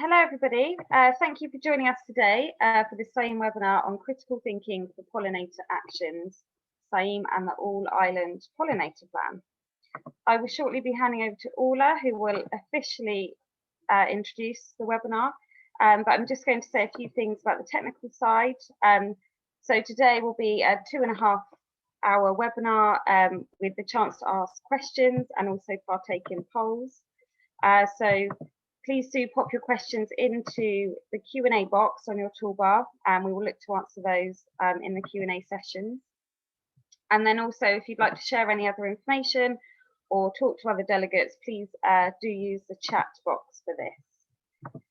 Hello everybody, thank you for joining us today for the CIEEM webinar on critical thinking for pollinator actions, CIEEM and the All-Ireland Pollinator Plan. I will shortly be handing over to Orla, who will officially introduce the webinar, but I'm just going to say a few things about the technical side. So today will be a 2.5-hour webinar with the chance to ask questions and also partake in polls. So please do pop your questions into the Q&A box on your toolbar, and we will look to answer those in the Q&A sessions. And then also, if you'd like to share any other information or talk to other delegates, please do use the chat box for this.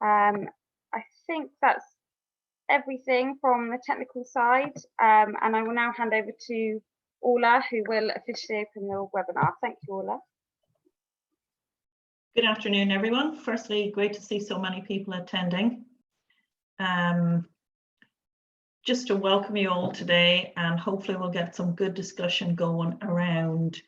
I think that's everything from the technical side, and I will now hand over to Orla, who will officially open the webinar. Thank you, Orla. Good afternoon, everyone. Firstly, great to see so many people attending. Just to welcome you all today, and hopefully we'll get some good discussion going around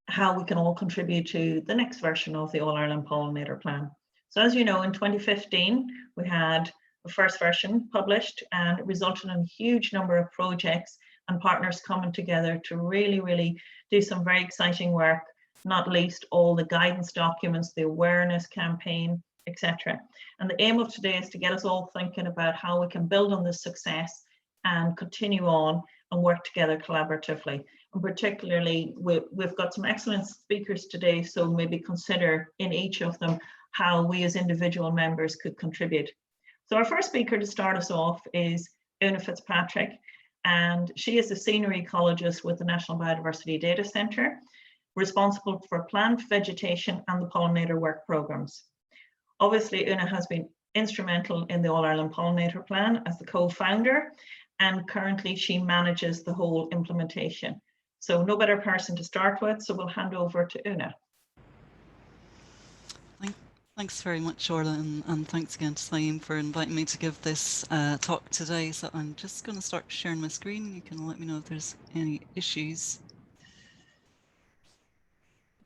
how we can all contribute to the next version of the All-Ireland Pollinator Plan. So as you know, in 2015, we had the first version published, and it resulted in a huge number of projects and partners coming together to really do some very exciting work, not least all the guidance documents, the awareness campaign, etc. And the aim of today is to get us all thinking about how we can build on this success and continue on and work together collaboratively. And particularly, we've got some excellent speakers today, so maybe consider in each of them how we as individual members could contribute. So our first speaker to start us off is Una Fitzpatrick, and she is a senior ecologist with the National Biodiversity Data Centre, responsible for plant vegetation and the pollinator work programs. Obviously, Una has been instrumental in the All-Ireland Pollinator Plan as the co-founder, and currently she manages the whole implementation. So no better person to start with, so we'll hand over to Una. Thanks very much, Orla, and thanks again to CIEEM for inviting me to give this talk today. So I'm just going to start sharing my screen. You can let me know if there's any issues.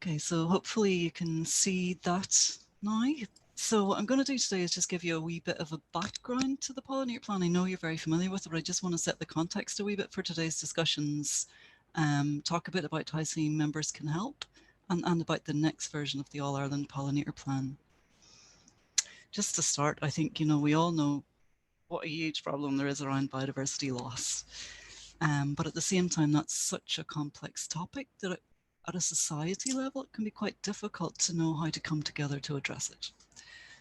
Okay, so hopefully you can see that now. So what I'm going to do today is just give you a wee bit of a background to the Pollinator Plan. I know you're very familiar with it, but I just want to set the context a wee bit for today's discussions, talk a bit about how CIEEM members can help, and about the next version of the All-Ireland Pollinator Plan. Just to start, I think, we all know what a huge problem there is around biodiversity loss. But at the same time, that's such a complex topic that at a society level, it can be quite difficult to know how to come together to address it.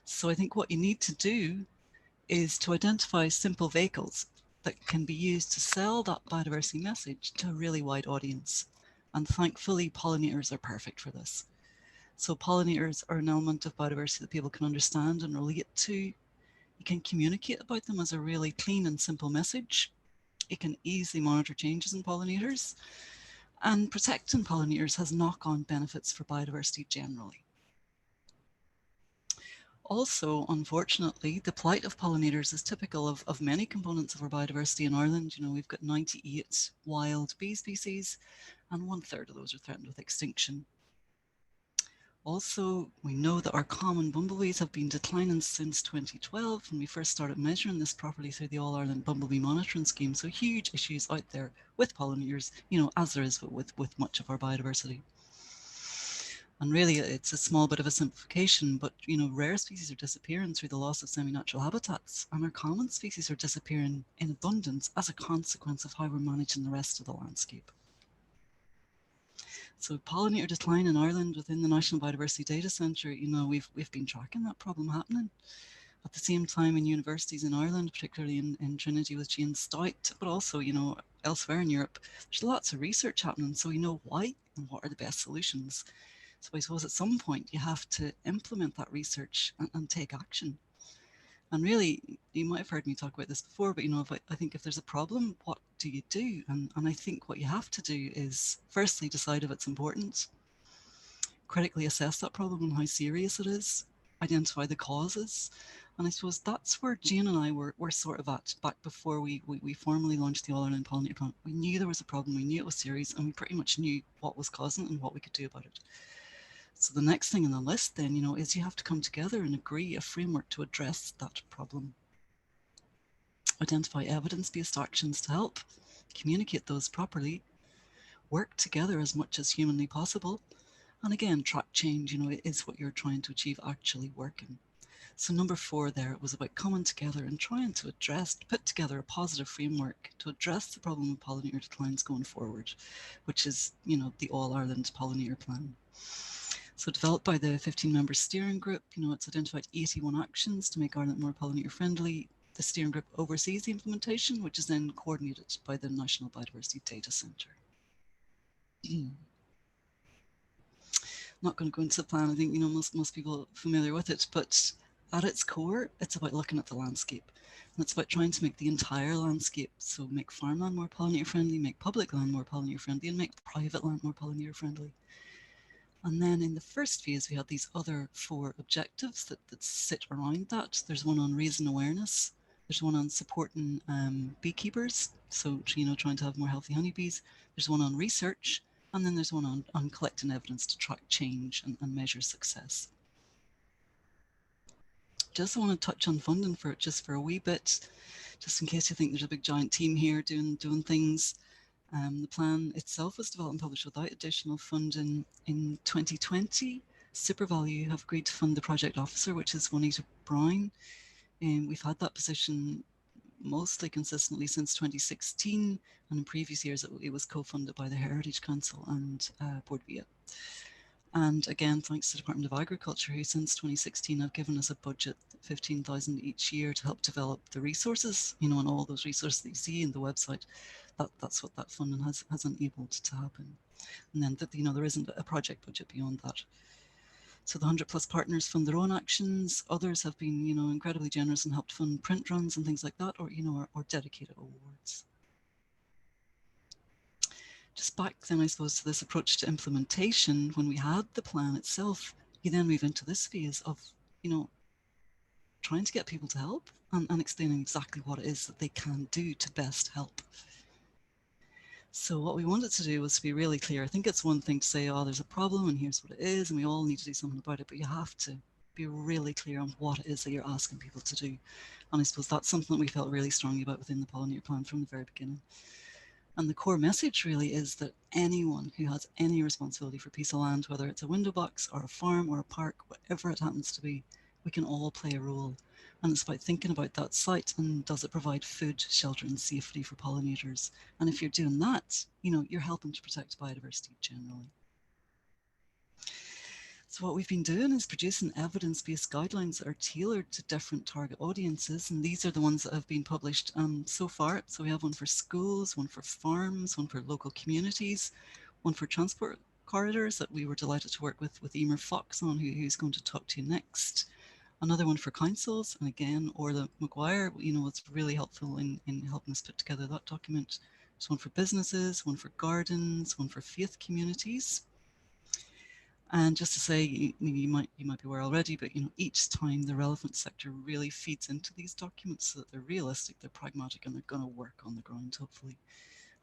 So I think what you need to do is to identify simple vehicles that can be used to sell that biodiversity message to a really wide audience. And thankfully, pollinators are perfect for this. So pollinators are an element of biodiversity that people can understand and relate to. You can communicate about them as a really clean and simple message. You can easily monitor changes in pollinators. And protecting pollinators has knock-on benefits for biodiversity generally. Also, unfortunately, the plight of pollinators is typical of many components of our biodiversity in Ireland. We've got 98 wild bee species, and 1/3 of those are threatened with extinction. Also, we know that our common bumblebees have been declining since 2012 when we first started measuring this properly through the All-Ireland Bumblebee Monitoring Scheme. So huge issues out there with pollinators, as there is with much of our biodiversity. And really, it's a small bit of a simplification, but rare species are disappearing through the loss of semi-natural habitats, and our common species are disappearing in abundance as a consequence of how we're managing the rest of the landscape. So pollinator decline in Ireland within the National Biodiversity Data Centre, we've been tracking that problem happening. At the same time, in universities in Ireland, particularly in Trinity with Jane Stout, but also, elsewhere in Europe, there's lots of research happening, so we know why and what are the best solutions. So I suppose at some point you have to implement that research and take action. And really, you might have heard me talk about this before, but I think if there's a problem, what do you do? And I think what you have to do is firstly decide if it's important, critically assess that problem and how serious it is, identify the causes. And I suppose that's where Jane and I were sort of at back before we formally launched the All-Ireland Pollinator Plan. We knew there was a problem, we knew it was serious, and we pretty much knew what was causing it and what we could do about it. So the next thing on the list then, you know, is you have to come together and agree a framework to address that problem. Identify evidence-based actions to help, communicate those properly, work together as much as humanly possible, and again, track change, you know, is what you're trying to achieve actually working. So number 4 there, it was about coming together and trying to put together a positive framework to address the problem of pollinator declines going forward, which is, you know, the All Ireland Pollinator Plan. So developed by the 15-member steering group, you know, it's identified 81 actions to make Ireland more pollinator friendly. The steering group oversees the implementation, which is then coordinated by the National Biodiversity Data Centre. Not going to go into the plan. I think, you know, most people are familiar with it, but at its core, it's about looking at the landscape. And it's about trying to make the entire landscape, so make farmland more pollinator friendly, make public land more pollinator friendly, and make private land more pollinator friendly. And then in the first phase, we had these other 4 objectives that sit around that. There's one on raising awareness. There's one on supporting beekeepers, so, you know, trying to have more healthy honeybees. There's one on research, and then there's one on collecting evidence to track change and measure success. Just want to touch on funding for it just for a wee bit, just in case you think there's a big giant team here doing things. The plan itself was developed and published without additional funding in 2020. SuperValue have agreed to fund the project officer, which is Juanita Brown. And we've had that position mostly consistently since 2016, and in previous years it was co-funded by the Heritage Council and Board Via. And again, thanks to the Department of Agriculture, who since 2016 have given us a budget, 15,000 each year, to help develop the resources, you know, and all those resources that you see in the website. That's what that funding has enabled to happen. And then, you know, there isn't a project budget beyond that. So the 100+ partners fund their own actions. Others have been, you know, incredibly generous and helped fund print runs and things like that, or, you know, or dedicated awards. Just back then, I suppose, to this approach to implementation, when we had the plan itself, you then move into this phase of, you know, trying to get people to help and explaining exactly what it is that they can do to best help. So what we wanted to do was to be really clear. I think it's one thing to say, oh, there's a problem and here's what it is, and we all need to do something about it, but you have to be really clear on what it is that you're asking people to do. And I suppose that's something that we felt really strongly about within the Pollinator Plan from the very beginning. And the core message really is that anyone who has any responsibility for a piece of land, whether it's a window box or a farm or a park, whatever it happens to be, we can all play a role. And it's about thinking about that site and does it provide food, shelter and safety for pollinators? And if you're doing that, you know, you're helping to protect biodiversity generally. So what we've been doing is producing evidence-based guidelines that are tailored to different target audiences, and these are the ones that have been published so far. So we have one for schools, one for farms, one for local communities, one for transport corridors that we were delighted to work with Emer Fox on, who's going to talk to you next. Another one for councils, and again, Orla McGuire, you know, was really helpful in helping us put together that document. There's one for businesses, one for gardens, one for faith communities. And just to say, you might be aware already, but you know, each time the relevant sector really feeds into these documents so that they're realistic, they're pragmatic, and they're going to work on the ground, hopefully.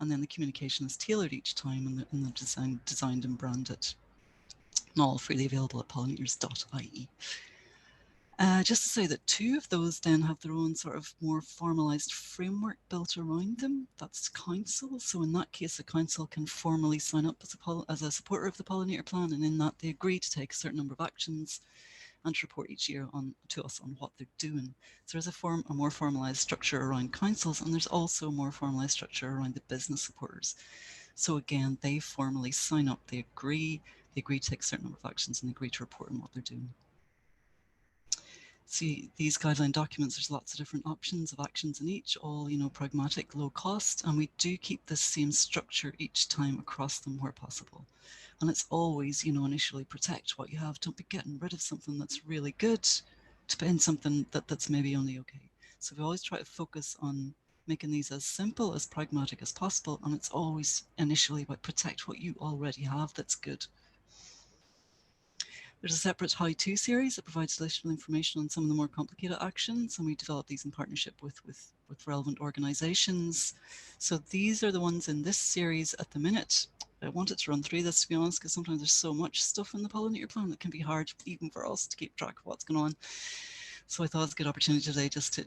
And then the communication is tailored each time, and the designed and branded, and all freely available at pollinators.ie. Just to say that 2 of those then have their own sort of more formalised framework built around them. That's council. So in that case, a council can formally sign up as a supporter of the Pollinator Plan, and in that they agree to take a certain number of actions and to report each year to us on what they're doing. So there's a more formalised structure around councils, and there's also a more formalised structure around the business supporters. So again, they formally sign up, they agree to take a certain number of actions, and they agree to report on what they're doing. See, these guideline documents, there's lots of different options of actions in each, all, you know, pragmatic, low cost, and we do keep the same structure each time across them where possible. And it's always, you know, initially protect what you have. Don't be getting rid of something that's really good to put in something that's maybe only okay. So we always try to focus on making these as simple, as pragmatic as possible, and it's always initially about protect what you already have that's good. There's a separate how-to series that provides additional information on some of the more complicated actions, and we develop these in partnership with relevant organisations. So these are the ones in this series at the minute. I wanted to run through this, to be honest, because sometimes there's so much stuff in the Pollinator Plan that can be hard even for us to keep track of what's going on. So I thought it's a good opportunity today just to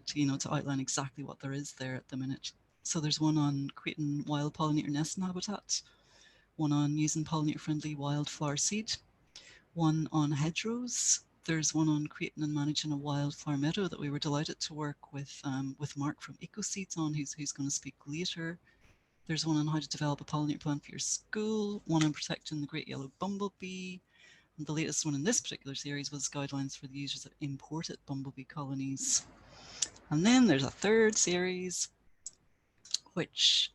outline exactly what there is there at the minute. So there's one on creating wild pollinator nesting habitat, one on using pollinator-friendly wildflower seed, one on hedgerows. There's one on creating and managing a wildflower meadow that we were delighted to work with Mark from EcoSeeds on, who's going to speak later. There's one on how to develop a pollinator plan for your school, one on protecting the great yellow bumblebee, and the latest one in this particular series was guidelines for the users of imported bumblebee colonies. And then there's a third series which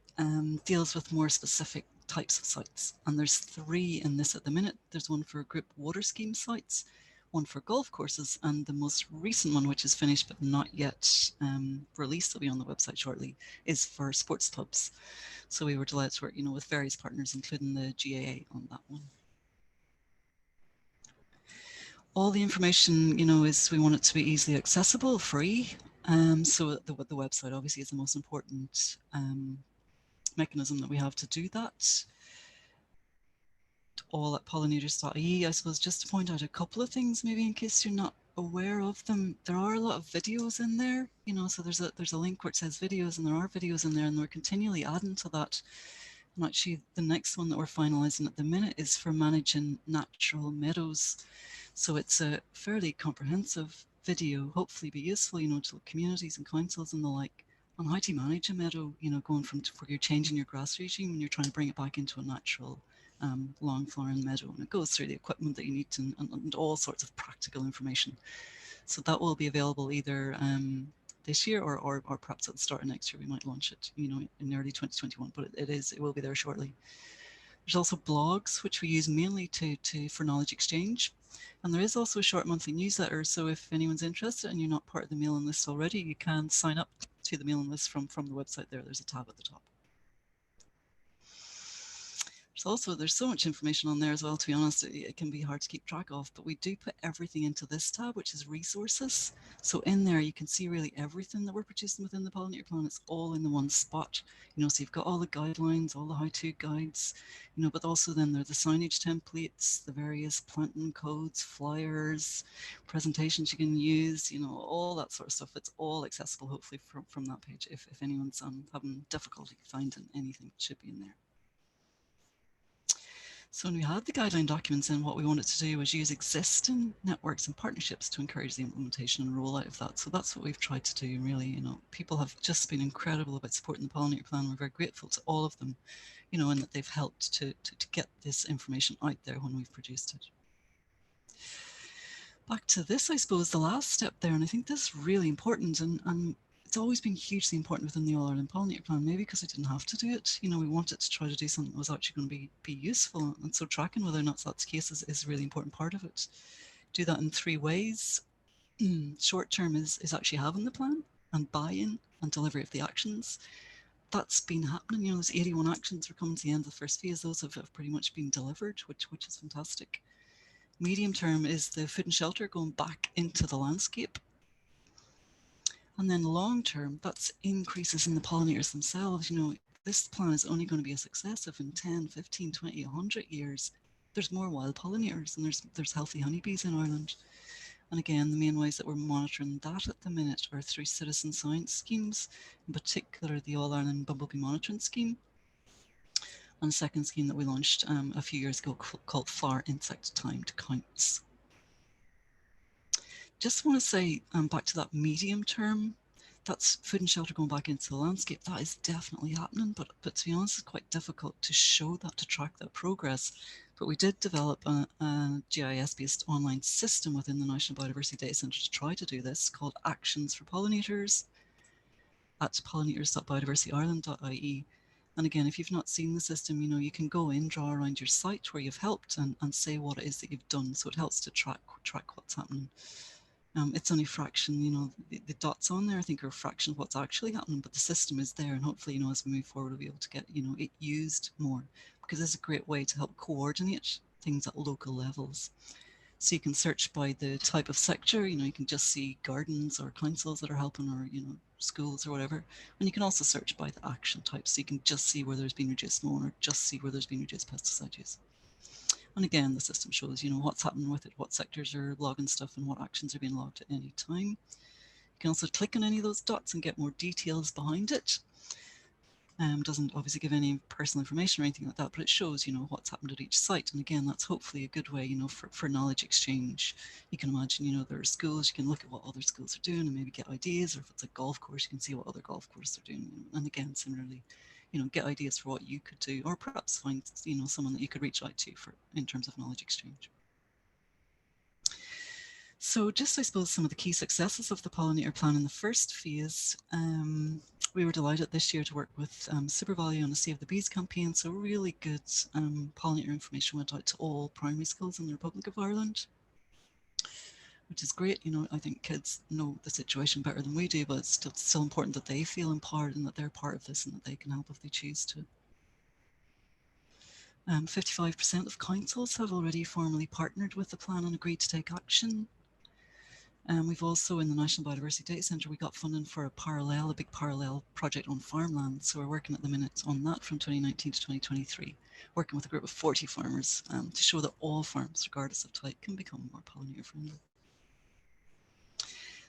deals with more specific types of sites. And there's 3 in this at the minute. There's one for group water scheme sites, one for golf courses, and the most recent one, which is finished but not yet released, will be on the website shortly, is for sports clubs. So we were delighted to work, with various partners, including the GAA on that one. All the information, is we want it to be easily accessible, free. So the website obviously is the most important mechanism that we have to do that. All at pollinators.ie. I suppose just to point out a couple of things, maybe in case you're not aware of them. There are a lot of videos in there, so there's a link where it says videos, and there are videos in there, and we're continually adding to that. And actually the next one that we're finalizing at the minute is for managing natural meadows. So it's a fairly comprehensive video, hopefully be useful, to communities and councils and the like, on how to manage a meadow, going from where you're changing your grass regime and you're trying to bring it back into a natural long flowering meadow. And it goes through the equipment that you need to, and all sorts of practical information. So that will be available either this year or perhaps at the start of next year. We might launch it, in early 2021, but it will be there shortly. There's also blogs, which we use mainly for knowledge exchange. And there is also a short monthly newsletter. So if anyone's interested and you're not part of the mailing list already, you can sign up to the mailing list from the website there. There's a tab at the top. There's so much information on there as well, to be honest, it can be hard to keep track of, but we do put everything into this tab, which is resources. So in there, you can see really everything that we're producing within the Pollinator Plan. It's all in the one spot, so you've got all the guidelines, all the how-to guides, but also then there are the signage templates, the various planting codes, flyers, presentations you can use, all that sort of stuff. It's all accessible, hopefully, from that page. If anyone's having difficulty finding anything, it should be in there. So when we had the guideline documents in, what we wanted to do was use existing networks and partnerships to encourage the implementation and rollout of that. So that's what we've tried to do, really. People have just been incredible about supporting the Pollinator Plan. We're very grateful to all of them, and that they've helped to get this information out there when we've produced it. Back to this, I suppose, the last step there, and I think this is really important, and it's always been hugely important within the All Ireland Pollinator Plan, maybe because we didn't have to do it. We wanted to try to do something that was actually going to be useful. And so tracking whether or not that's the case is a really important part of it. Do that in 3 ways. Short term is actually having the plan and buy-in and delivery of the actions. That's been happening. Those 81 actions are coming to the end of the first phase. Those have pretty much been delivered, which is fantastic. Medium term is the food and shelter going back into the landscape. And then long term, that's increases in the pollinators themselves. This plan is only going to be a success if in 10, 15, 20, 100 years, there's more wild pollinators and there's healthy honeybees in Ireland. And again, the main ways that we're monitoring that at the minute are through citizen science schemes, in particular the All Ireland Bumblebee Monitoring Scheme, and a second scheme that we launched a few years ago called Flower Insect Timed Counts. Just want to say back to that medium term, that's food and shelter going back into the landscape. That is definitely happening, but to be honest, it's quite difficult to show that, to track that progress. But we did develop a GIS-based online system within the National Biodiversity Data Centre to try to do this, called Actions for Pollinators at pollinators.biodiversityireland.ie. And again, if you've not seen the system, you can go in, draw around your site where you've helped and say what it is that you've done. So it helps to track what's happening. It's only a fraction, the dots on there, I think, are a fraction of what's actually happening, but the system is there, and hopefully, as we move forward, we'll be able to get, it used more, because it's a great way to help coordinate things at local levels. So you can search by the type of sector, you can just see gardens or councils that are helping, or, schools or whatever. And you can also search by the action type. So you can just see where there's been reduced mown or just see where there's been reduced pesticide use. And again, the system shows, what's happening with it, what sectors are logging stuff and what actions are being logged at any time. You can also click on any of those dots and get more details behind it. Doesn't obviously give any personal information or anything like that, but it shows, what's happened at each site. And again, that's hopefully a good way, for knowledge exchange. You can imagine, there are schools, you can look at what other schools are doing and maybe get ideas, or if it's a golf course, you can see what other golf courses are doing. And again, similarly, get ideas for what you could do, or perhaps find, someone that you could reach out to in terms of knowledge exchange. So just, I suppose, some of the key successes of the Pollinator Plan in the first phase. We were delighted this year to work with SuperValue on the Save the Bees campaign. So really good pollinator information went out to all primary schools in the Republic of Ireland, which is great. I think kids know the situation better than we do, but it's still important that they feel empowered and that they're part of this and that they can help if they choose to. 55% of councils have already formally partnered with the plan and agreed to take action. We've also, in the National Biodiversity Data Centre, we got funding for a big parallel project on farmland. So we're working at the minute on that from 2019 to 2023, working with a group of 40 farmers to show that all farms, regardless of type, can become more pollinator friendly.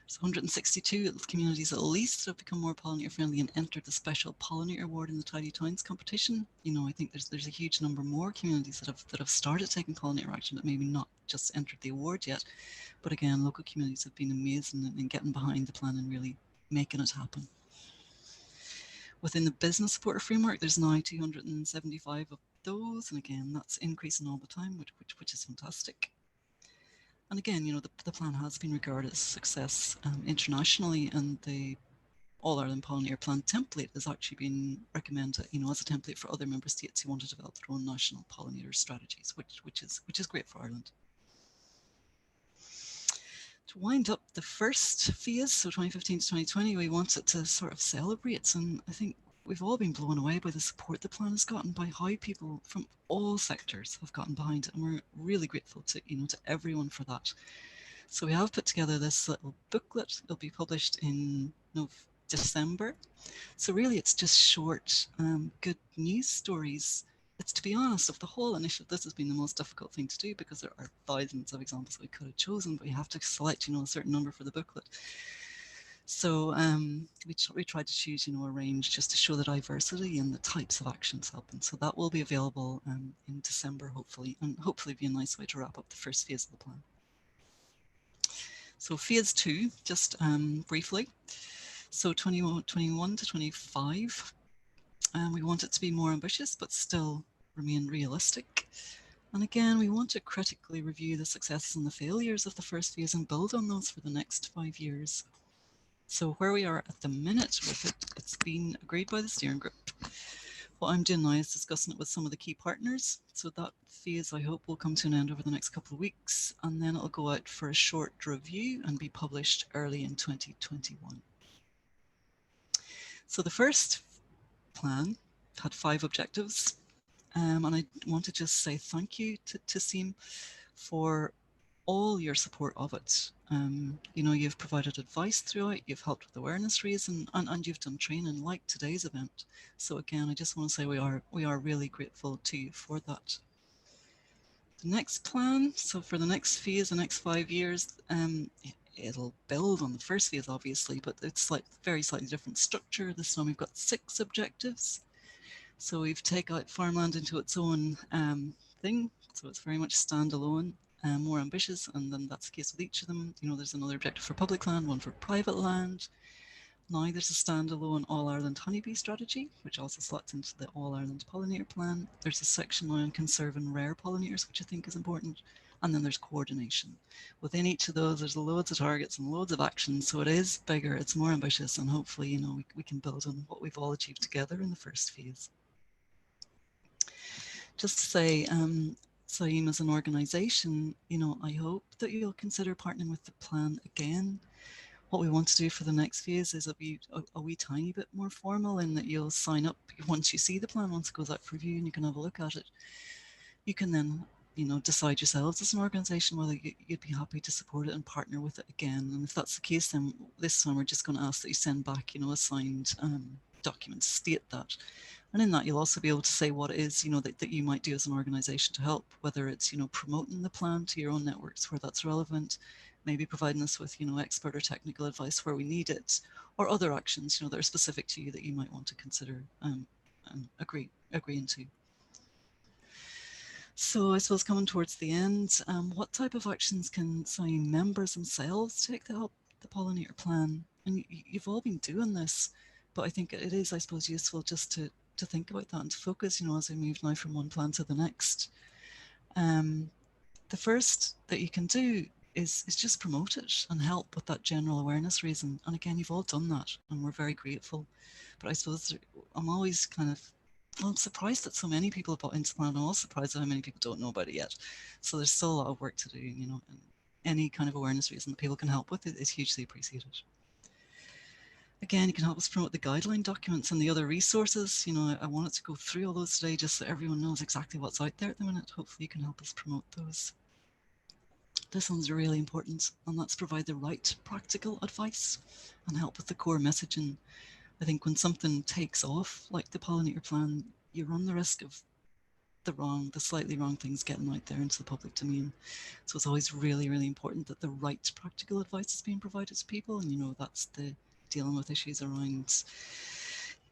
There's 162 communities at least that have become more pollinator friendly and entered the special pollinator award in the Tidy Towns competition. I think there's a huge number more communities that have started taking pollinator action, but maybe not just entered the award yet. But again, local communities have been amazing in getting behind the plan and really making it happen. Within the business supporter framework, there's now 275 of those, and again, that's increasing all the time, which is fantastic. And again, the plan has been regarded as a success internationally, and the All Ireland Pollinator Plan template has actually been recommended, as a template for other member states who want to develop their own national pollinator strategies, which is great for Ireland. To wind up the first phase, so 2015 to 2020, we wanted to sort of celebrate, and I think we've all been blown away by the support the plan has gotten, by how people from all sectors have gotten behind it, and we're really grateful to to everyone for that. So we have put together this little booklet. It'll be published in December. So really, it's just short, good news stories. It's, to be honest, of the whole initiative, this has been the most difficult thing to do, because there are thousands of examples we could have chosen, but you have to select, a certain number for the booklet. So we tried to choose, a range just to show the diversity and the types of actions helping. So that will be available in December, hopefully, and hopefully be a nice way to wrap up the first phase of the plan. So phase 2, just briefly. So 21 to 25. We want it to be more ambitious, but still remain realistic. And again, we want to critically review the successes and the failures of the first phase and build on those for the next 5 years. So where we are at the minute with it, it's been agreed by the steering group. What I'm doing now is discussing it with some of the key partners. So that phase, I hope, will come to an end over the next couple of weeks, and then it'll go out for a short review and be published early in 2021. So the first plan had 5 objectives, and I want to just say thank you to CIEEM for all your support of it. You've provided advice throughout, you've helped with awareness raising, and you've done training like today's event. So again, I just want to say we are really grateful to you for that. The next plan, so for the next phase, the next 5 years, it'll build on the first phase, obviously, but it's very slightly different structure. This time we've got 6 objectives. So we've taken out farmland into its own thing. So it's very much standalone, more ambitious. And then that's the case with each of them. There's another objective for public land, one for private land. Now there's a standalone All Ireland honeybee strategy, which also slots into the All Ireland Pollinator Plan. There's a section now on conserving rare pollinators, which I think is important. And then there's coordination. Within each of those, there's loads of targets and loads of actions. So it is bigger, it's more ambitious, and hopefully, we can build on what we've all achieved together in the first phase. Just to say, CIEEM as an organisation, I hope that you'll consider partnering with the plan again. What we want to do for the next phase is a wee tiny bit more formal, in that you'll sign up once you see the plan, once it goes out for review, and you can have a look at it. You can then decide yourselves as an organisation whether you'd be happy to support it and partner with it again. And if that's the case, then this time we're just going to ask that you send back, a signed document to state that. And in that, you'll also be able to say what it is, that you might do as an organisation to help, whether it's, promoting the plan to your own networks where that's relevant, maybe providing us with, expert or technical advice where we need it, or other actions, that are specific to you that you might want to consider and agreeing to. So I suppose coming towards the end, what type of actions can CIEEM members themselves take to help the Pollinator Plan? And you've all been doing this, but I think it is, I suppose, useful just to think about that and to focus, as we move now from one plan to the next. The first that you can do is just promote it and help with that general awareness reason. And again, you've all done that and we're very grateful. But I suppose I'm always I'm surprised that so many people have bought into the plan. I'm also surprised at how many people don't know about it yet. So there's still a lot of work to do, and any kind of awareness reason that people can help with is hugely appreciated. Again, you can help us promote the guideline documents and the other resources. I wanted to go through all those today just so everyone knows exactly what's out there at the minute. Hopefully you can help us promote those. This one's really important, and that's provide the right practical advice and help with the core messaging. I think when something takes off, like the Pollinator Plan, you run the risk of the slightly wrong things getting out there into the public domain. So it's always really, really important that the right practical advice is being provided to people. And, that's the dealing with issues around,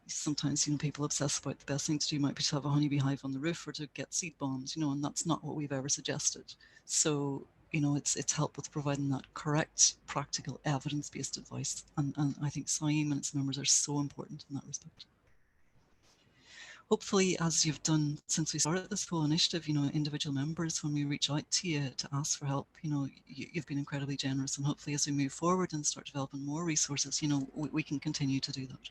sometimes, people obsess about the best thing to do might be to have a honeybee hive on the roof or to get seed bombs, and that's not what we've ever suggested. So, it's help with providing that correct, practical, evidence-based advice. And I think CIEEM and its members are so important in that respect. Hopefully, as you've done since we started this whole initiative, individual members, when we reach out to you to ask for help, you've been incredibly generous. And hopefully as we move forward and start developing more resources, we can continue to do that.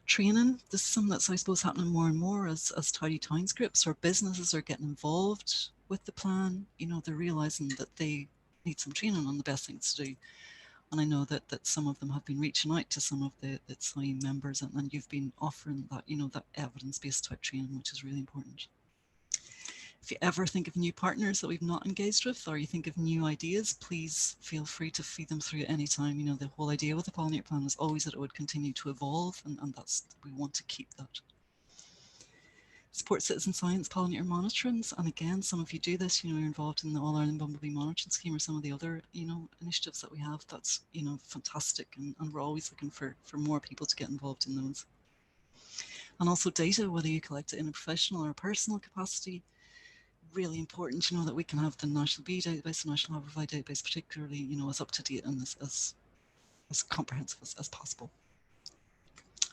Training, this is something that's, I suppose, happening more and more as tidy towns groups or businesses are getting involved with the plan. They're realizing that they need some training on the best things to do. And I know that some of them have been reaching out to some of the CIEEM members, and you've been offering that, that evidence-based type training, which is really important. If you ever think of new partners that we've not engaged with, or you think of new ideas, please feel free to feed them through at any time. The whole idea with the Pollinator Plan was always that it would continue to evolve, and we want to keep that. Support citizen science pollinator monitorings, and again, some of you do this, you're involved in the All Ireland Bumblebee Monitoring Scheme or some of the other, initiatives that we have. That's, fantastic, and we're always looking for more people to get involved in those. And also data, whether you collect it in a professional or a personal capacity, really important, that we can have the National Bee Database, the National Haverfly Database particularly, as up to date and as comprehensive as possible.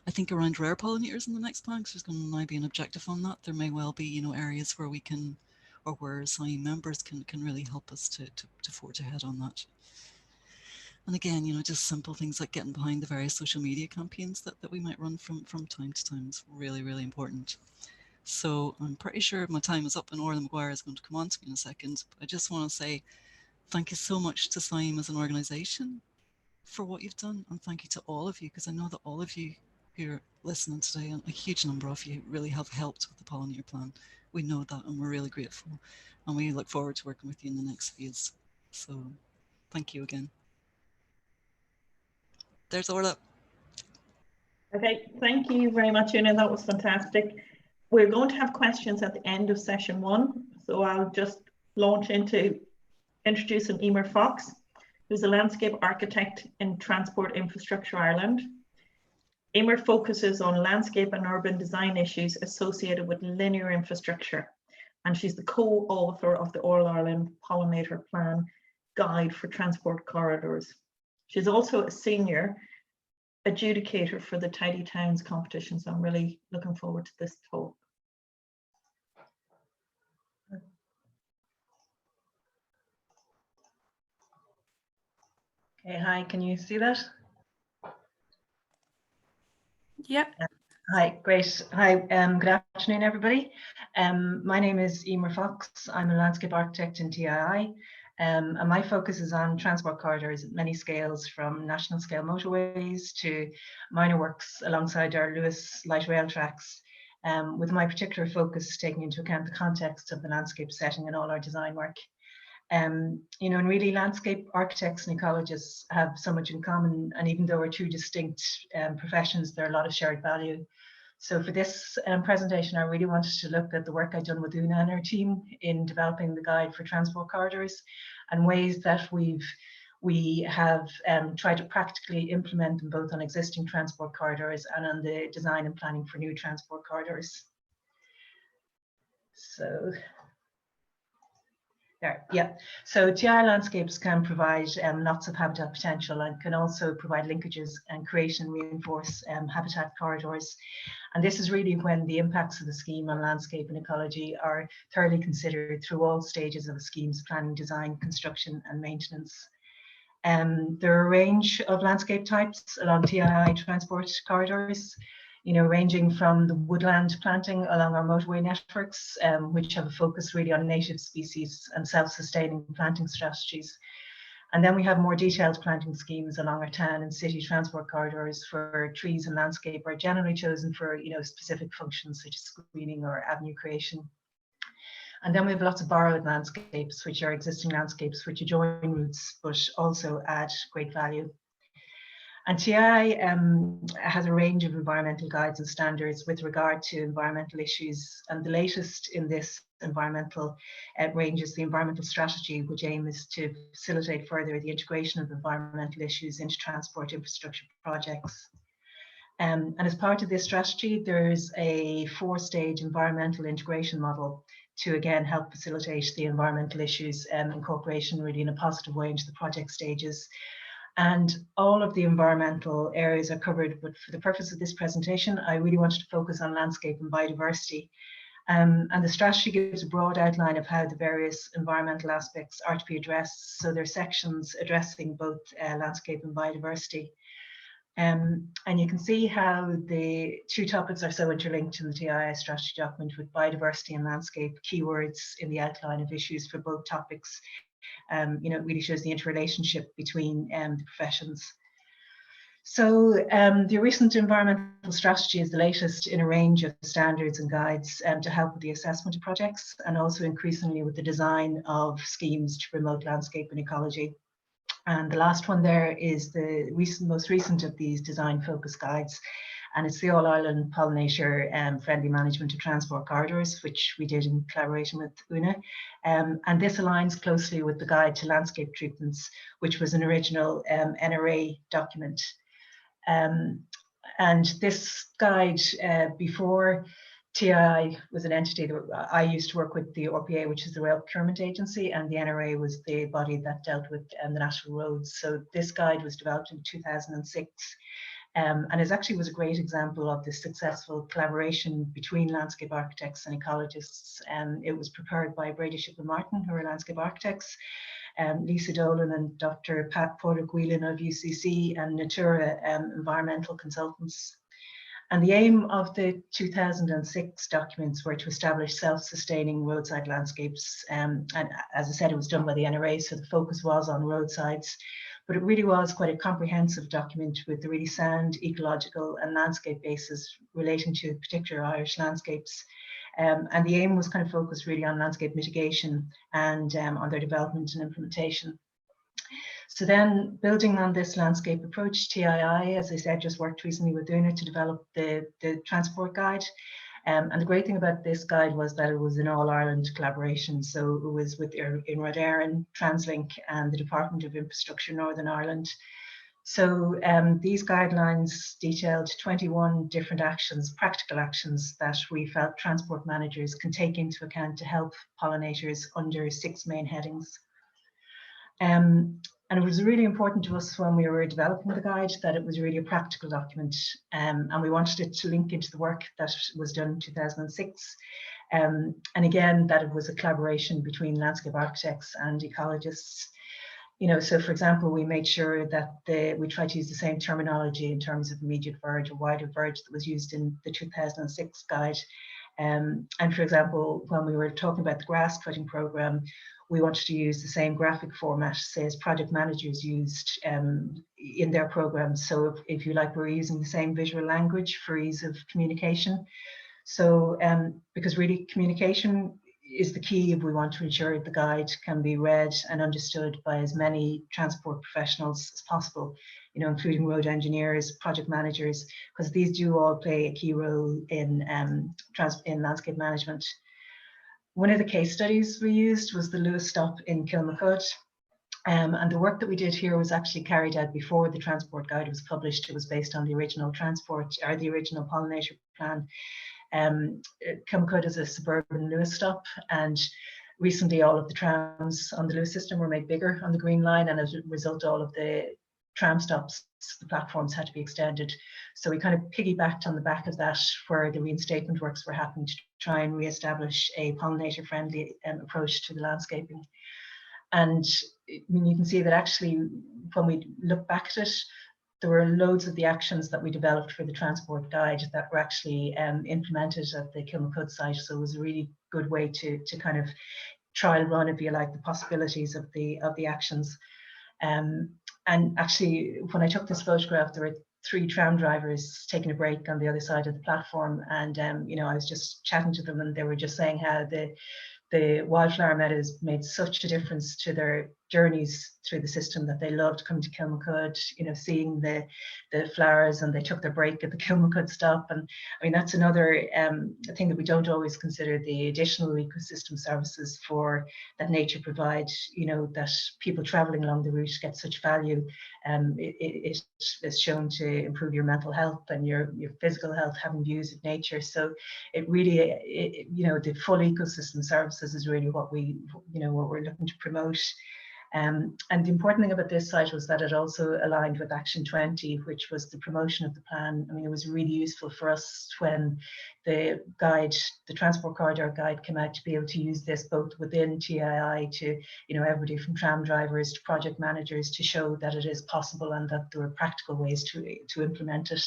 I think around rare pollinators in the next plan, because there's going to now be an objective on that. There may well be, areas where we can, or where CIEEM members can really help us to forge ahead on that. And again, just simple things like getting behind the various social media campaigns that we might run from time to time is really, really important. So I'm pretty sure my time is up and Orla McGuire is going to come on to me in a second. But I just want to say thank you so much to CIEEM as an organisation for what you've done, and thank you to all of you, because I know that all of you who are listening today, and a huge number of you, really have helped with the Pollinator Plan. We know that, and we're really grateful, and we look forward to working with you in the next phase. So thank you again. There's Orla. Okay, thank you very much, Una. That was fantastic. We're going to have questions at the end of session 1, so I'll just launch into introducing Emer Fox, who's a landscape architect in Transport Infrastructure Ireland. Emer focuses on landscape and urban design issues associated with linear infrastructure, and she's the co-author of the All Ireland Pollinator Plan Guide for Transport Corridors. She's also a senior adjudicator for the Tidy Towns competition, so I'm really looking forward to this talk. Okay, hi, can you see that? Yep. Hi, great. Hi, good afternoon, everybody. My name is Emer Fox. I'm a landscape architect in TII, and my focus is on transport corridors at many scales, from national scale motorways to minor works alongside our Lewis light rail tracks, with my particular focus taking into account the context of the landscape setting in all our design work. And really landscape architects and ecologists have so much in common, and even though we're two distinct professions, there are a lot of shared value. So for this presentation, I really wanted to look at the work I've done with Una and her team in developing the guide for transport corridors and ways that we have tried to practically implement them both on existing transport corridors and on the design and planning for new transport corridors. So there, yeah. So TI landscapes can provide lots of habitat potential and can also provide linkages and create and reinforce habitat corridors. And this is really when the impacts of the scheme on landscape and ecology are thoroughly considered through all stages of a scheme's planning, design, construction and maintenance. There are a range of landscape types along TII transport corridors, ranging from the woodland planting along our motorway networks, which have a focus really on native species and self-sustaining planting strategies. And then we have more detailed planting schemes along our town and city transport corridors for trees and landscape are generally chosen for specific functions such as screening or avenue creation. And then we have lots of borrowed landscapes, which are existing landscapes which adjoin routes but also add great value. And TI has a range of environmental guides and standards with regard to environmental issues. And the latest in this environmental range is the environmental strategy, which aim is to facilitate further the integration of environmental issues into transport infrastructure projects. And as part of this strategy, there's a 4-stage environmental integration model to again help facilitate the environmental issues incorporation really in a positive way into the project stages. And all of the environmental areas are covered, but for the purpose of this presentation, I really wanted to focus on landscape and biodiversity. And the strategy gives a broad outline of how the various environmental aspects are to be addressed. So there are sections addressing both landscape and biodiversity. And you can see how the two topics are so interlinked in the TII strategy document, with biodiversity and landscape keywords in the outline of issues for both topics. It really shows the interrelationship between the professions. So the recent environmental strategy is the latest in a range of standards and guides to help with the assessment of projects and also increasingly with the design of schemes to promote landscape and ecology. And the last one there is the most recent of these design focus guides. And it's the All-Ireland Pollinator Friendly Management of Transport Corridors, which we did in collaboration with Una. And this aligns closely with the Guide to Landscape Treatments, which was an original NRA document. And this guide, before TI was an entity that I used to work with, the RPA, which is the Rail Procurement Agency, and the NRA was the body that dealt with the national roads. So this guide was developed in 2006. And it actually was a great example of the successful collaboration between landscape architects and ecologists. It was prepared by Brady Shipper Martin, who are landscape architects, Lisa Dolan and Dr. Pat Porter-Whelan of UCC, and Natura environmental consultants. And the aim of the 2006 documents were to establish self-sustaining roadside landscapes. And as I said, it was done by the NRA, so the focus was on roadsides. But it really was quite a comprehensive document with a really sound ecological and landscape basis relating to particular Irish landscapes. And the aim was kind of focused really on landscape mitigation and on their development and implementation. So then, building on this landscape approach, TII, as I said, just worked recently with Una to develop the transport guide. And the great thing about this guide was that it was an all-Ireland collaboration. So it was with Inrod Éireann, TransLink and the Department of Infrastructure Northern Ireland. So these guidelines detailed 21 different actions, practical actions that we felt transport managers can take into account to help pollinators under 6 main headings. And it was really important to us when we were developing the guide that it was really a practical document, and we wanted it to link into the work that was done in 2006. And again, that it was a collaboration between landscape architects and ecologists. So for example, we made sure that we tried to use the same terminology in terms of immediate verge or wider verge that was used in the 2006 guide. And for example, when we were talking about the grass cutting program, we wanted to use the same graphic format, say, as project managers used in their programs. So if you like, we're using the same visual language for ease of communication. So because really communication is the key if we want to ensure the guide can be read and understood by as many transport professionals as possible, you know, including road engineers, project managers, because these do all play a key role in landscape management. One of the case studies we used was the Lewis stop in Kilmacud. And the work that we did here was actually carried out before the transport guide was published. It was based on the original the original Pollinator Plan. Kilmacud is a suburban Lewis stop, and recently all of the trams on the Lewis system were made bigger on the Green Line, and as a result, all of the tram stops, the platforms had to be extended. So we kind of piggybacked on the back of that, where the reinstatement works were happening, to try and re-establish a pollinator-friendly approach to the landscaping. And I mean, you can see that actually, when we look back at it, there were loads of the actions that we developed for the transport guide that were actually implemented at the Kilmacud site. So it was a really good way to kind of trial run, if you like, the possibilities of the actions. And actually, when I took this photograph, there were 3 tram drivers taking a break on the other side of the platform, and you know, I was just chatting to them, and they were just saying how the wildflower meadows made such a difference to their journeys through the system, that they loved coming to Kilmacud, you know, seeing the flowers, and they took their break at the Kilmacud stop. And I mean, that's another thing that we don't always consider, the additional ecosystem services that nature provides, you know, that people traveling along the route get such value. It is shown to improve your mental health and your physical health, having views of nature. So it really, you know, the full ecosystem services is really what we're looking to promote. And the important thing about this site was that it also aligned with Action 20, which was the promotion of the plan. I mean, it was really useful for us when the transport corridor guide came out, to be able to use this both within TII to, you know, everybody from tram drivers to project managers, to show that it is possible and that there are practical ways to implement it.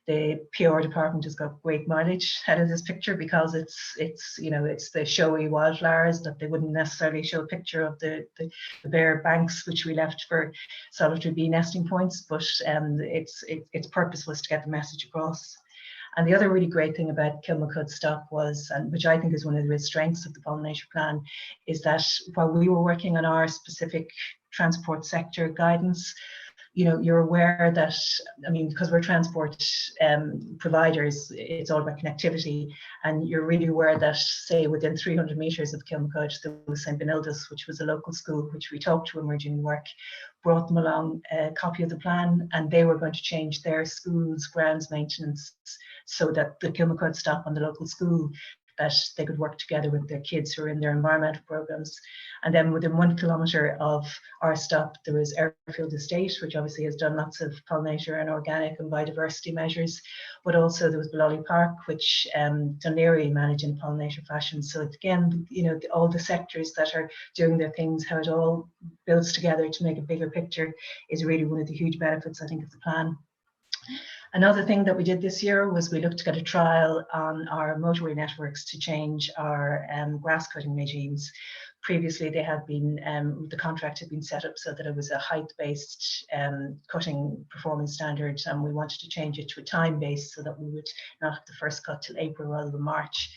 The PR department has got great mileage out of this picture, because it's you know, it's the showy wildflowers that they wouldn't necessarily show a picture of the bare banks which we left for solitary bee nesting points, but its purpose was to get the message across. And the other really great thing about Kilmacud stop was, and which I think is one of the real strengths of the Pollinator Plan, is that while we were working on our specific transport sector guidance, you know, you're aware that, I mean, because we're transport providers, it's all about connectivity, and you're really aware that, say, within 300 metres of Kilmacud, there was St. Benilda's, which was a local school, which we talked to when we were doing work, brought them along a copy of the plan, and they were going to change their school's grounds maintenance so that the Kilmacud stop on the local school, that they could work together with their kids who are in their environmental programs. And then within 1 kilometre of our stop, there was Airfield Estate, which obviously has done lots of pollinator and organic and biodiversity measures, but also there was Ballolly Park, which Dún Laoghaire manage in pollinator fashion. So it's, again, you know, all the sectors that are doing their things, how it all builds together to make a bigger picture, is really one of the huge benefits, I think, of the plan. Another thing that we did this year was we looked to get a trial on our motorway networks to change our grass cutting regimes. Previously, they had been, the contract had been set up so that it was a height-based cutting performance standard, and we wanted to change it to a time-based, so that we would not have the first cut till April rather than March.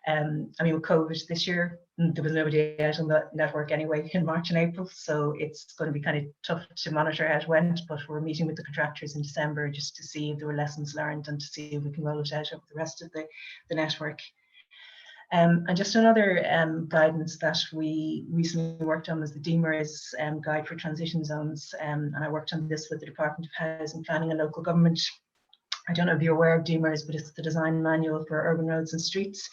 I mean, with COVID this year, there was nobody out on the network anyway in March and April, so it's going to be kind of tough to monitor how it went, but we're meeting with the contractors in December just to see if there were lessons learned and to see if we can roll it out over the rest of the network. And just another guidance that we recently worked on was the DMERS guide for transition zones, and I worked on this with the Department of Housing, Planning and Local Government. I don't know if you're aware of DMERS, but it's the design manual for urban roads and streets,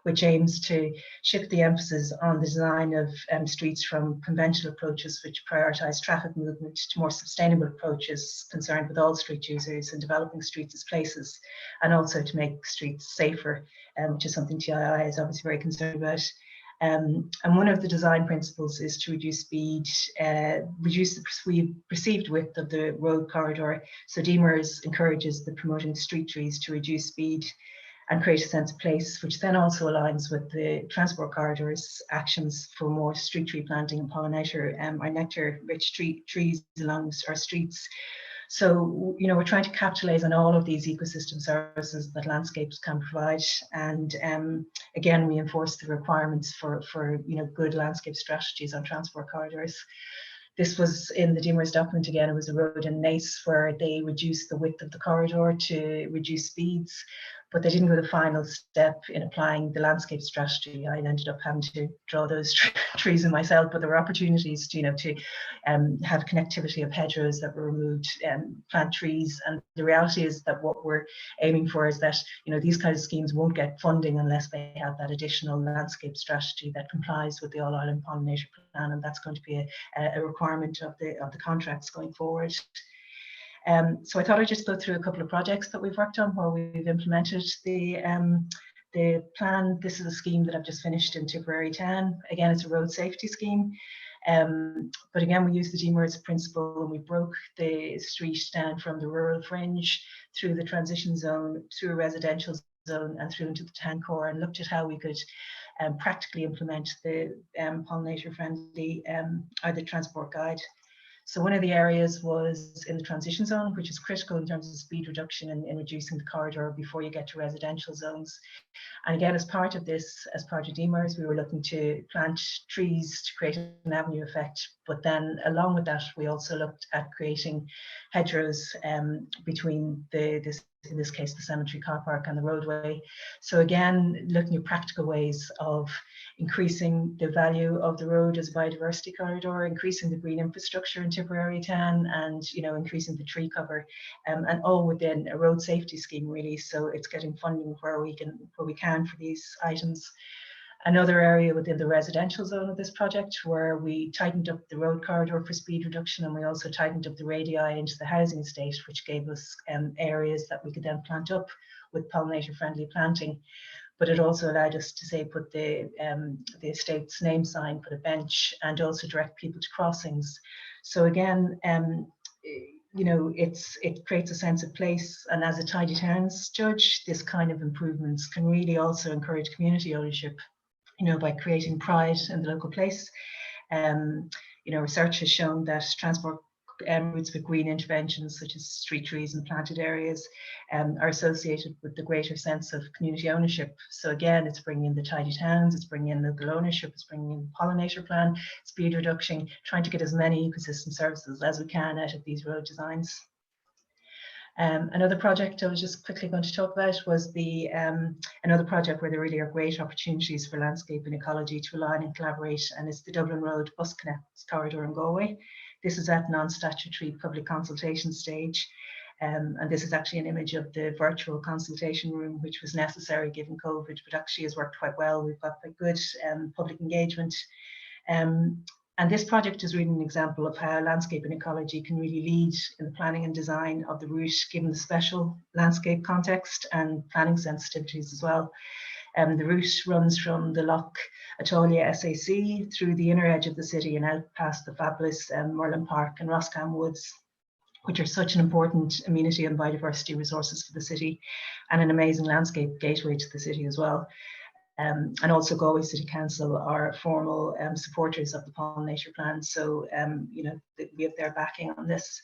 which aims to shift the emphasis on the design of streets from conventional approaches which prioritise traffic movement to more sustainable approaches concerned with all street users and developing streets as places, and also to make streets safer, which is something TII is obviously very concerned about. And one of the design principles is to reduce speed, reduce the perceived width of the road corridor. So DMERS encourages the promoting street trees to reduce speed and create a sense of place, which then also aligns with the transport corridor's actions for more street tree planting and pollinator or nectar-rich trees along our streets. So, you know, we're trying to capitalize on all of these ecosystem services that landscapes can provide, and again, reinforce the requirements for you know, good landscape strategies on transport corridors. This was in the DMR's document again. It was a road in Naas where they reduced the width of the corridor to reduce speeds, but they didn't go the final step in applying the landscape strategy. I ended up having to draw those trees in myself, but there were opportunities to, you know, to have connectivity of hedgerows that were removed, plant trees. And the reality is that what we're aiming for is that, you know, these kinds of schemes won't get funding unless they have that additional landscape strategy that complies with the All Ireland Pollinator Plan, and that's going to be a requirement of the contracts going forward. So I thought I'd just go through a couple of projects that we've worked on where we've implemented the plan. This is a scheme that I've just finished in Tipperary Town. Again, it's a road safety scheme. But again, we used the DMR's principle, and we broke the street down from the rural fringe through the transition zone, through a residential zone, and through into the town core, and looked at how we could practically implement the pollinator friendly or the transport guide. So one of the areas was in the transition zone, which is critical in terms of speed reduction and in reducing the corridor before you get to residential zones. And again, as part of this, as part of DMRs, we were looking to plant trees to create an avenue effect. But then along with that, we also looked at creating hedgerows between in this case, the cemetery car park and the roadway. So again, looking at practical ways of increasing the value of the road as a biodiversity corridor, increasing the green infrastructure in Tipperary Town, and, you know, increasing the tree cover, and all within a road safety scheme, really. So it's getting funding where we can for these items. Another area within the residential zone of this project, where we tightened up the road corridor for speed reduction, and we also tightened up the radii into the housing estate, which gave us areas that we could then plant up with pollinator friendly planting. But it also allowed us to, say, put the estate's name sign, put a bench, and also direct people to crossings. So again, you know, it creates a sense of place. And as a Tidy Towns judge, this kind of improvements can really also encourage community ownership, you know, by creating pride in the local place. You know, research has shown that transport routes with green interventions such as street trees and planted areas are associated with the greater sense of community ownership. So again, it's bringing in the Tidy Towns, it's bringing in local ownership, it's bringing in the Pollinator Plan, speed reduction, trying to get as many ecosystem services as we can out of these road designs. Another project I was just quickly going to talk about was the another project where there really are great opportunities for landscape and ecology to align and collaborate, and it's the Dublin Road Bus Connects corridor in Galway. This is at non-statutory public consultation stage, and this is actually an image of the virtual consultation room, which was necessary given COVID, but actually has worked quite well. We've got a good public engagement. And this project is really an example of how landscape and ecology can really lead in the planning and design of the route, given the special landscape context and planning sensitivities as well. The route runs from the Loch Atolia SAC through the inner edge of the city and out past the fabulous Merlin Park and Roscommon Woods, which are such an important amenity and biodiversity resources for the city, and an amazing landscape gateway to the city as well. And also Galway City Council are formal supporters of the Pollinator Plan, so you know, we have their backing on this.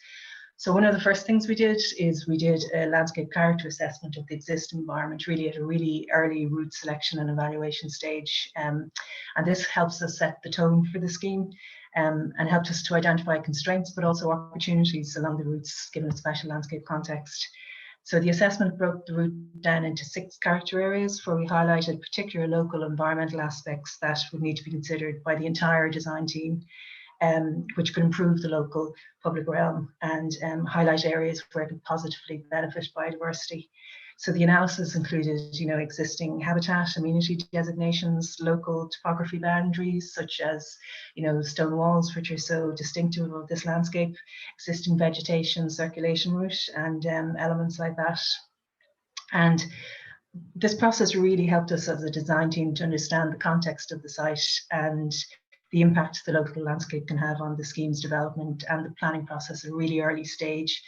So one of the first things we did is we did a landscape character assessment of the existing environment, really at a really early route selection and evaluation stage, and this helps us set the tone for the scheme, and helped us to identify constraints but also opportunities along the routes given a special landscape context. So the assessment broke the route down into 6 character areas where we highlighted particular local environmental aspects that would need to be considered by the entire design team, which could improve the local public realm and highlight areas where it could positively benefit biodiversity. So the analysis included, you know, existing habitat, amenity designations, local topography boundaries, such as, you know, stone walls, which are so distinctive of this landscape, existing vegetation, circulation route, and elements like that. And this process really helped us as a design team to understand the context of the site and the impact the local landscape can have on the scheme's development and the planning process at a really early stage.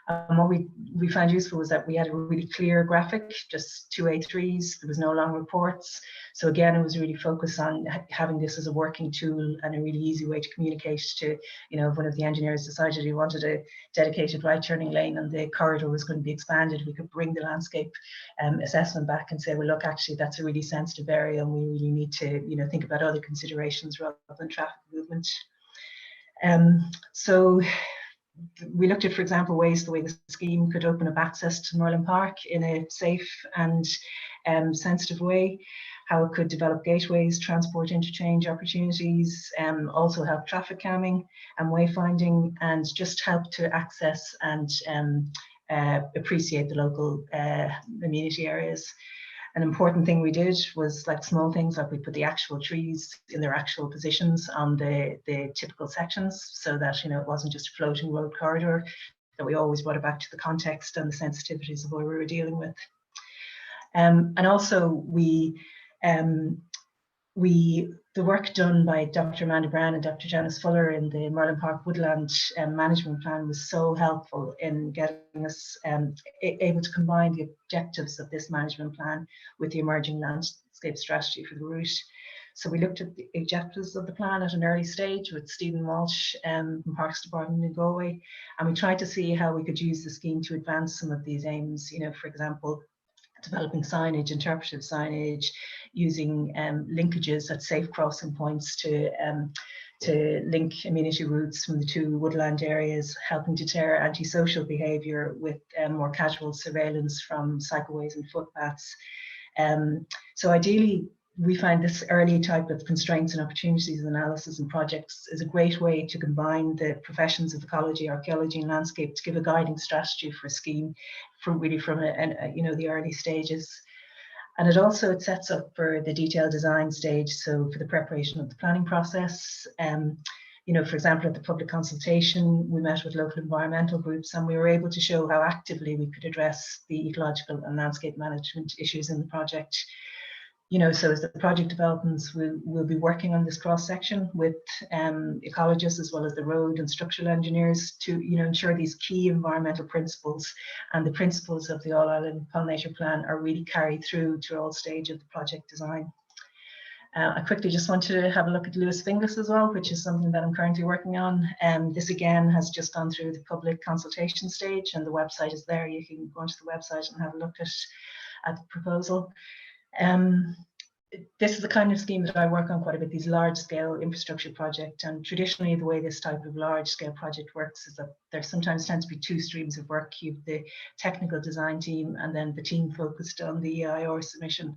And what we found useful was that we had a really clear graphic, just 2 A3s, there was no long reports. So again, it was really focused on having this as a working tool and a really easy way to communicate to, you know, if one of the engineers decided he wanted a dedicated right turning lane and the corridor was going to be expanded, we could bring the landscape assessment back and say, well, look, actually, that's a really sensitive area and we really need to, you know, think about other considerations rather than traffic movement. So we looked at, for example, ways the way the scheme could open up access to Merlin Park in a safe and sensitive way, how it could develop gateways, transport interchange opportunities, also help traffic calming and wayfinding, and just help to access and appreciate the local amenity areas. An important thing we did was like small things, like we put the actual trees in their actual positions on the typical sections, so that, you know, it wasn't just a floating road corridor, that we always brought it back to the context and the sensitivities of what we were dealing with. And also the work done by Dr. Amanda Brown and Dr. Janice Fuller in the Merlin Park Woodland Management Plan was so helpful in getting us able to combine the objectives of this management plan with the emerging landscape strategy for the route. So we looked at the objectives of the plan at an early stage with Stephen Walsh from Parks Department in Galway, and we tried to see how we could use the scheme to advance some of these aims. You know, for example, developing signage, interpretive signage, using linkages at safe crossing points to link amenity routes from the two woodland areas, helping to deter antisocial behaviour with more casual surveillance from cycleways and footpaths. So ideally, we find this early type of constraints and opportunities analysis and projects is a great way to combine the professions of ecology, archaeology and landscape to give a guiding strategy for a scheme from you know, the early stages. And it sets up for the detailed design stage, so for the preparation of the planning process. You know, for example, at the public consultation, we met with local environmental groups and we were able to show how actively we could address the ecological and landscape management issues in the project. You know, so as the project develops, we'll be working on this cross-section with ecologists as well as the road and structural engineers to, you know, ensure these key environmental principles and the principles of the All-Ireland Pollinator Plan are really carried through to all stages of the project design. I quickly just wanted to have a look at Lewis Finglas as well, which is something that I'm currently working on. This again has just gone through the public consultation stage and the website is there. You can go onto the website and have a look at the proposal. This is the kind of scheme that I work on quite a bit, these large-scale infrastructure projects. And traditionally, the way this type of large-scale project works is that there sometimes tends to be two streams of work. You've the technical design team and then the team focused on the EIR submission.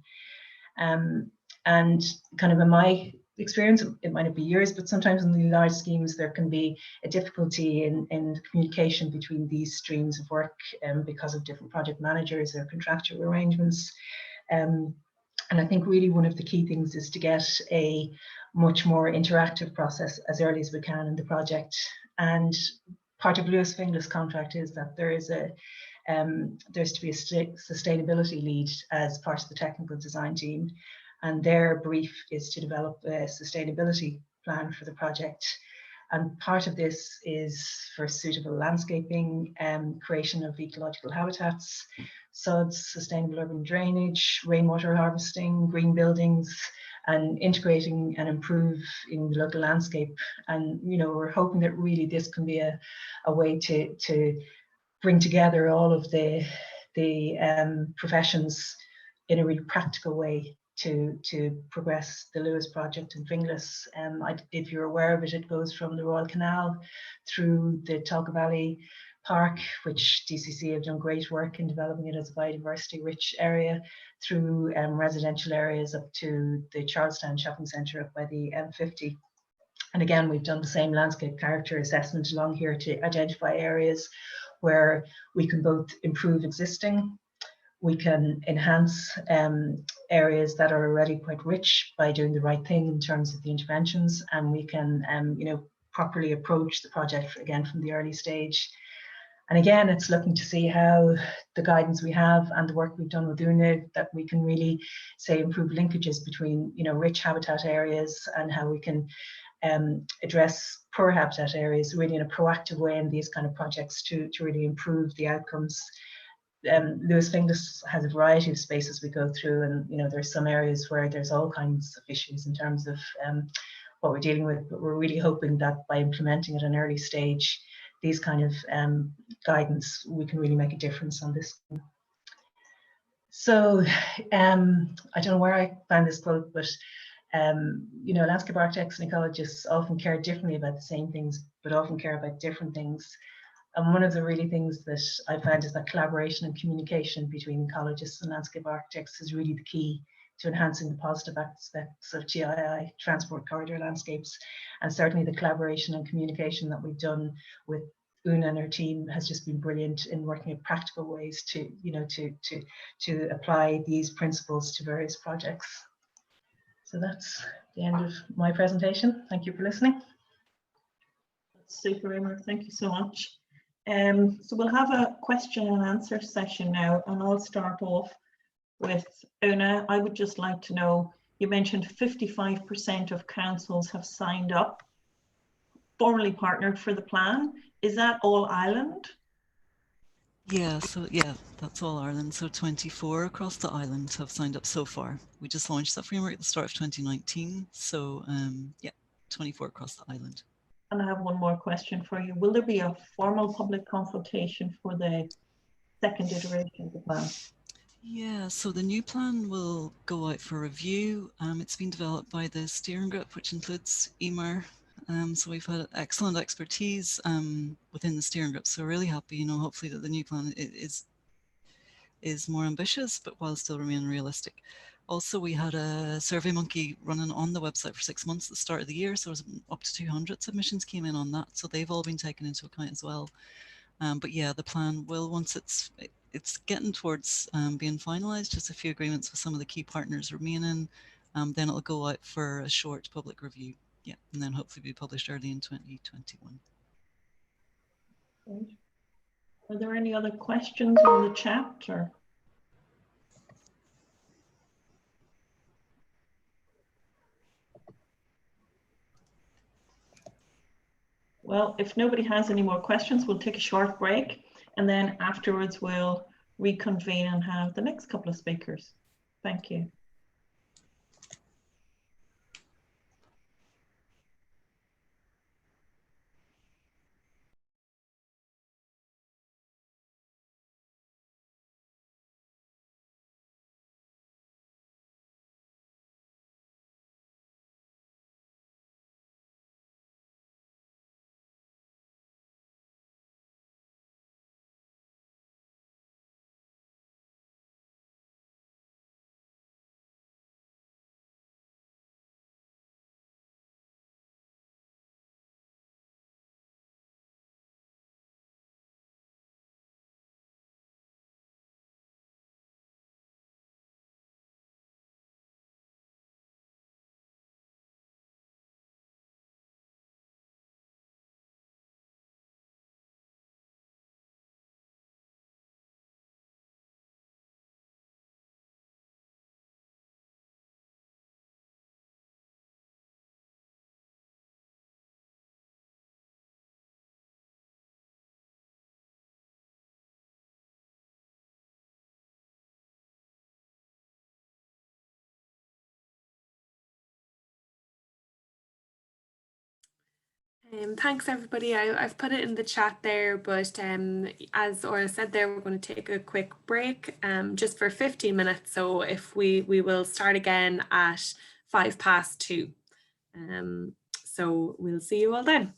And kind of in my experience, it might not be yours, but sometimes in the large schemes, there can be a difficulty in communication between these streams of work because of different project managers or contractual arrangements. And I think really one of the key things is to get a much more interactive process as early as we can in the project. And part of Lewis Finglas' contract is that there's to be a sustainability lead as part of the technical design team. And their brief is to develop a sustainability plan for the project. And part of this is for suitable landscaping, creation of ecological habitats, sods, sustainable urban drainage, rainwater harvesting, green buildings, and integrating and improving the local landscape. And, you know, we're hoping that really this can be a way to bring together all of the professions in a really practical way to progress the Lewis project in Finglas. If you're aware of it, it goes from the Royal Canal through the Tolka Valley Park, which DCC have done great work in developing it as a biodiversity rich area, through residential areas up to the Charlestown shopping centre up by the M50. And again, we've done the same landscape character assessment along here to identify areas where we can both improve existing, we can enhance areas that are already quite rich by doing the right thing in terms of the interventions, and we can you know, properly approach the project again from the early stage. And again, it's looking to see how the guidance we have and the work we've done with UNA, that we can really say improve linkages between, you know, rich habitat areas and how we can address poor habitat areas really in a proactive way in these kind of projects to really improve the outcomes. Lewis Finglas has a variety of spaces we go through, and there's some areas where there's all kinds of issues in terms of what we're dealing with, but we're really hoping that by implementing at an early stage these kind of guidance, we can really make a difference on this. So I don't know where I found this quote, but landscape architects and ecologists often care differently about the same things, but often care about different things. And one of the really things that I found is that collaboration and communication between ecologists and landscape architects is really the key to enhancing the positive aspects of GII, transport corridor landscapes. And certainly the collaboration and communication that we've done with Una and her team has just been brilliant in working at practical ways to apply these principles to various projects. So that's the end of my presentation. Thank you for listening. That's super, Emma. Thank you so much. So we'll have a question and answer session now, and I'll start off with Una. I would just like to know, you mentioned 55% of councils have signed up, formally partnered for the plan. Is that all island? Yeah, so that's all Ireland. So 24 across the island have signed up so far. We just launched that framework at the start of 2019. So 24 across the island. And I have one more question for you. Will there be a formal public consultation for the second iteration of the plan? Yeah, so the new plan will go out for review. It's been developed by the steering group, which includes EMER. So we've had excellent expertise within the steering group. So we're really happy, hopefully that the new plan is more ambitious, but while still remaining realistic. Also, we had a SurveyMonkey running on the website for 6 months at the start of the year. So it was up to 200 submissions came in on that. So they've all been taken into account as well. But yeah, the plan will, once it's getting towards being finalized, just a few agreements with some of the key partners remaining, then it'll go out for a short public review. Yeah, and then hopefully be published early in 2021. Great. Are there any other questions on the chat? Or? Well, if nobody has any more questions, we'll take a short break, and then afterwards we'll reconvene and have the next couple of speakers. Thank you. Thanks everybody. I've put it in the chat there, but as Orla said there, we're going to take a quick break just for 15 minutes. So if we will start again at 2:05. So we'll see you all then.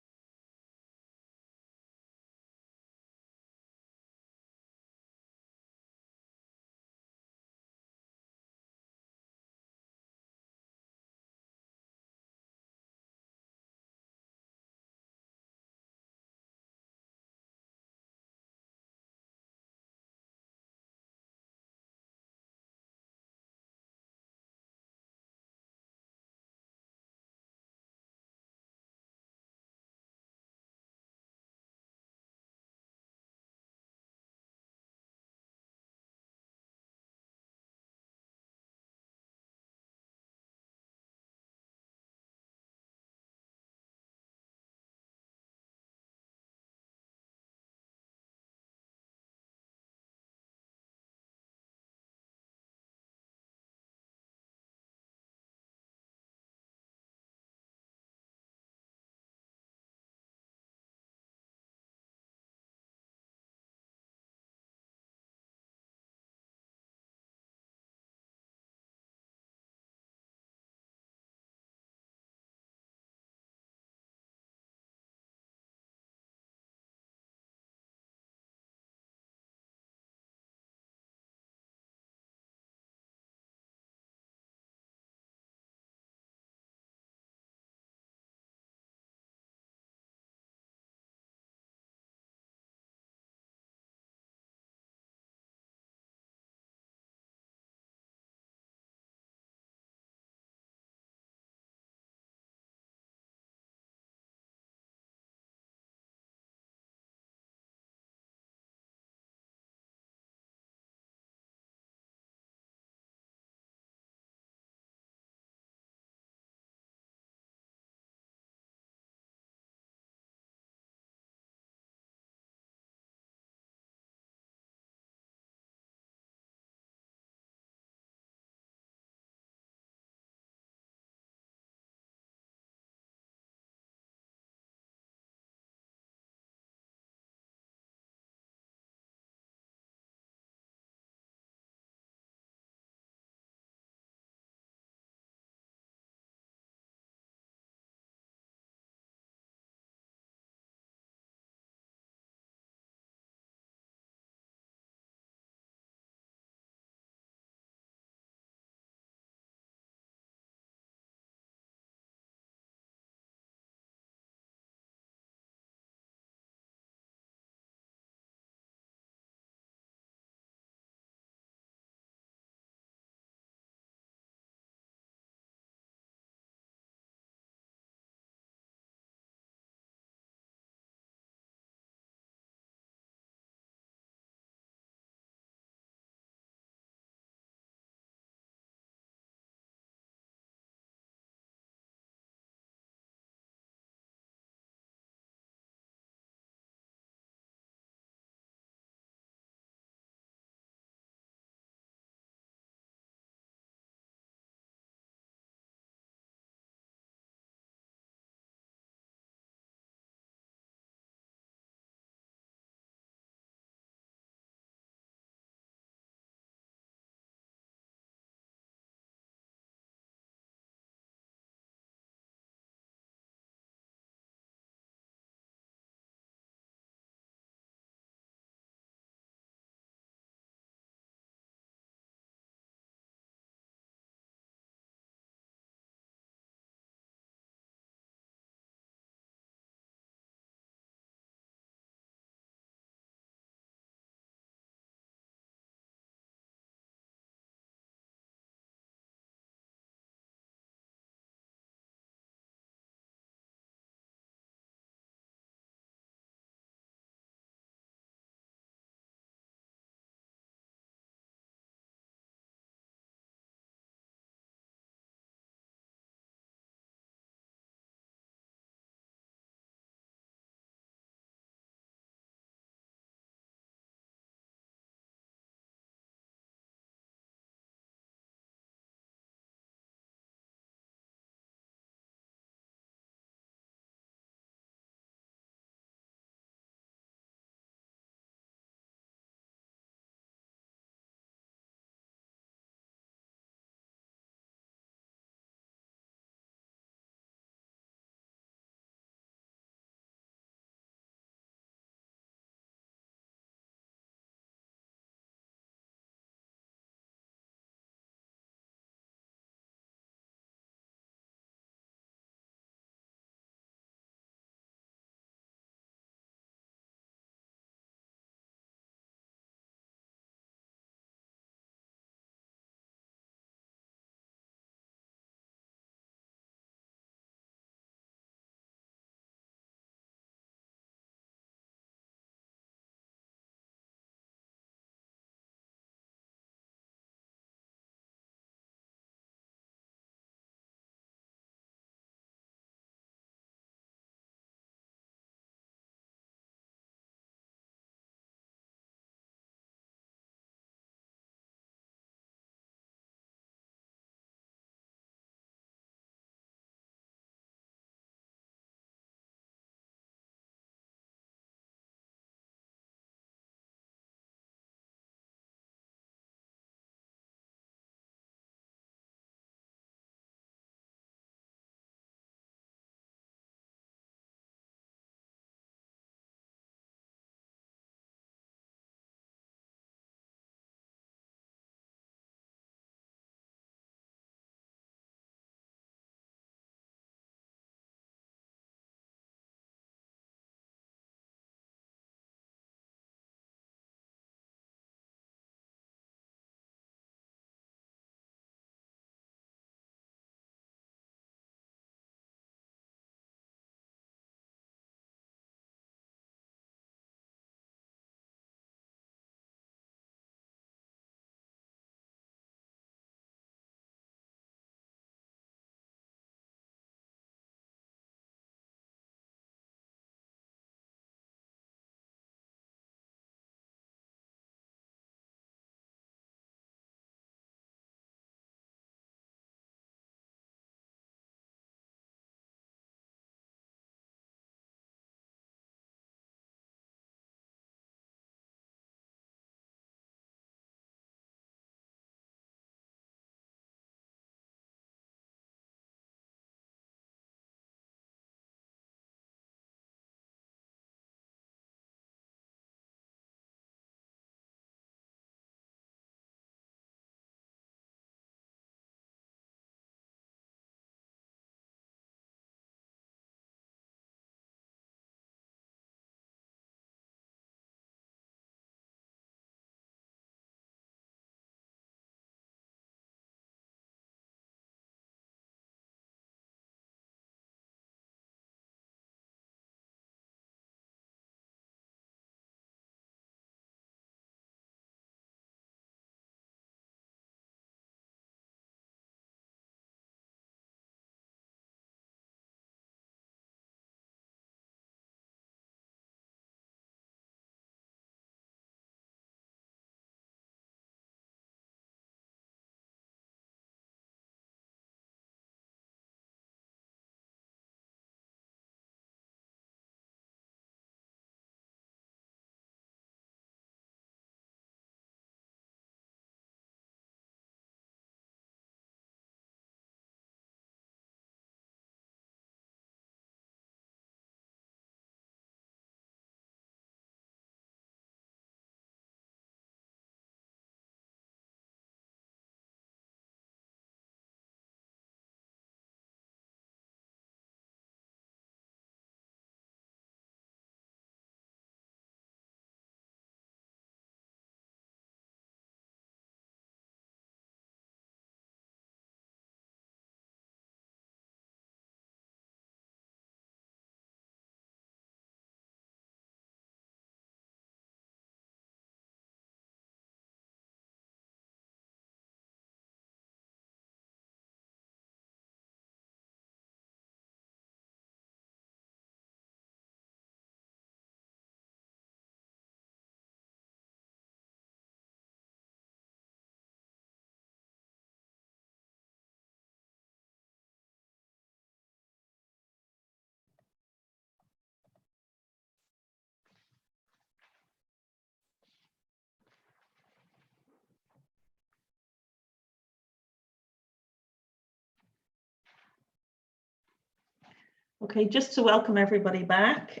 Okay, just to welcome everybody back.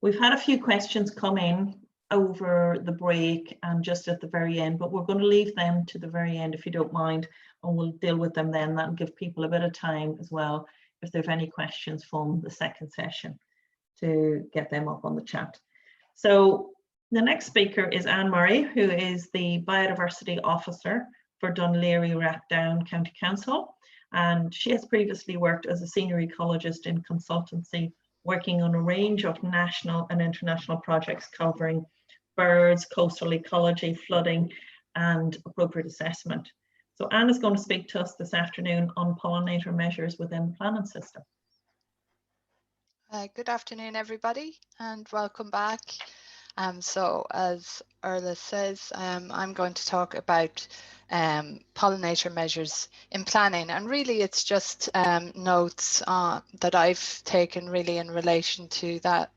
We've had a few questions come in over the break and just at the very end, but we're going to leave them to the very end if you don't mind, and we'll deal with them then. That'll give people a bit of time as well if there's any questions from the second session to get them up on the chat. So the next speaker is Anne Murray, who is the Biodiversity Officer for Dunleary-Rathdown County Council. And she has previously worked as a senior ecologist in consultancy, working on a range of national and international projects covering birds, coastal ecology, flooding, and appropriate assessment. So Anne is going to speak to us this afternoon on pollinator measures within the planning system. Good afternoon, everybody, and welcome back. So as Erla says, I'm going to talk about pollinator measures in planning, and really it's just notes that I've taken really in relation to that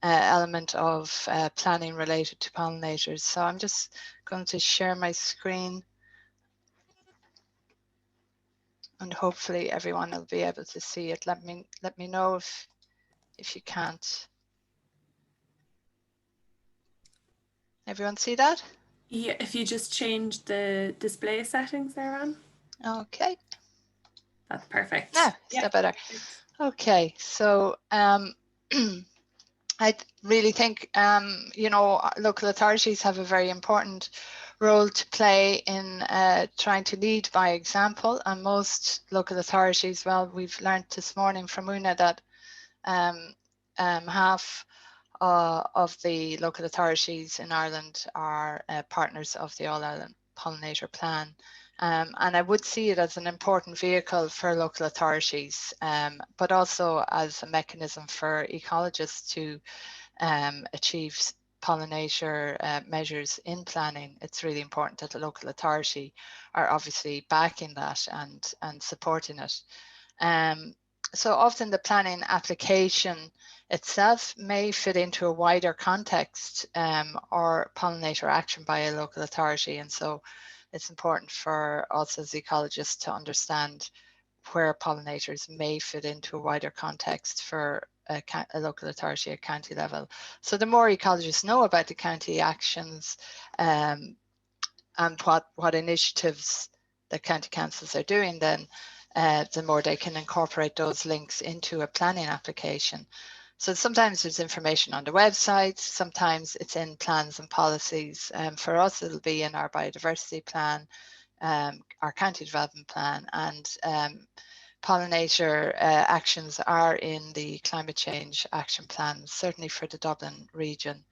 element of planning related to pollinators. So I'm just going to share my screen, and hopefully everyone will be able to see it. Let me know if you can't. Everyone see that? Yeah, if you just change the display settings there, Anne. Okay. That's perfect. Yeah, is that better? Okay, so I really think you know, local authorities have a very important role to play in trying to lead by example, and most local authorities, well, we've learned this morning from Una that half of the local authorities in Ireland are partners of the All Ireland Pollinator Plan. And I would see it as an important vehicle for local authorities, but also as a mechanism for ecologists to achieve pollinator measures in planning. It's really important that the local authority are obviously backing that and supporting it. So often the planning application itself may fit into a wider context or pollinator action by a local authority. And so it's important for us as ecologists to understand where pollinators may fit into a wider context for a local authority at county level. So the more ecologists know about the county actions and what initiatives the county councils are doing, then the more they can incorporate those links into a planning application. So sometimes there's information on the website, sometimes it's in plans and policies. For us, it'll be in our biodiversity plan, our county development plan, and pollinator actions are in the climate change action plan, certainly for the Dublin region.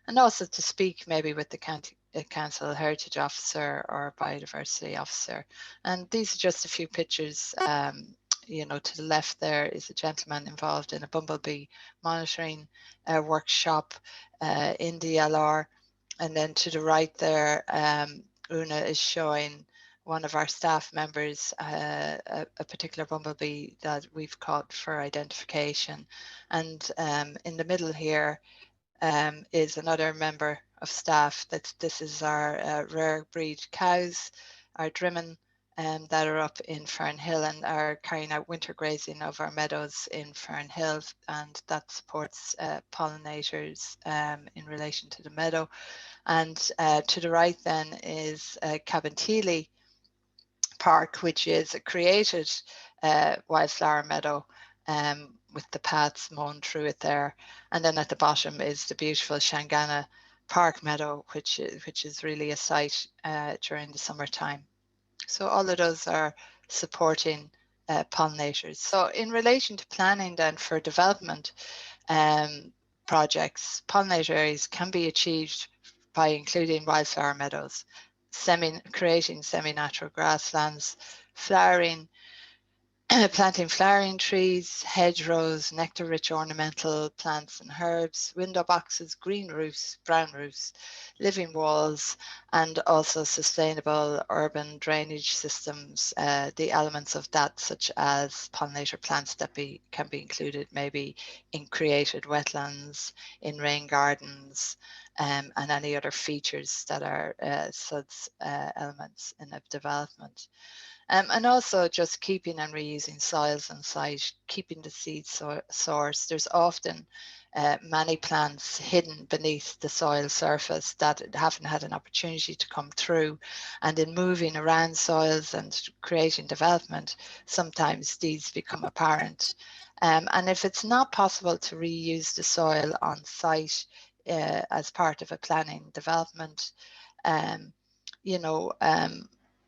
And also to speak maybe with the county council heritage officer or biodiversity officer. And these are just a few pictures. You know, to the left there is a gentleman involved in a bumblebee monitoring workshop in the LR. And then to the right there, Una is showing one of our staff members a particular bumblebee that we've caught for identification. And in the middle here is another member of staff. This is our rare breed cows, our Drimmen, that are up in Fernhill and are carrying out winter grazing of our meadows in Fernhill, and that supports pollinators in relation to the meadow. And to the right then is Cabinteely Park, which is a created wildflower meadow with the paths mown through it there. And then at the bottom is the beautiful Shangana Park meadow, which is really a sight during the summertime. So all of those are supporting pollinators. So in relation to planning then for development projects, pollinator areas can be achieved by including wildflower meadows, creating semi-natural grasslands, flowering, planting flowering trees, hedgerows, nectar-rich ornamental plants and herbs, window boxes, green roofs, brown roofs, living walls, and also sustainable urban drainage systems. The elements of that, such as pollinator plants that can be included maybe in created wetlands, in rain gardens, and any other features that are such elements in a development. And also just keeping and reusing soils on site, keeping the seed source. There's often many plants hidden beneath the soil surface that haven't had an opportunity to come through. And in moving around soils and creating development, sometimes these become apparent. And if it's not possible to reuse the soil on site as part of a planning development,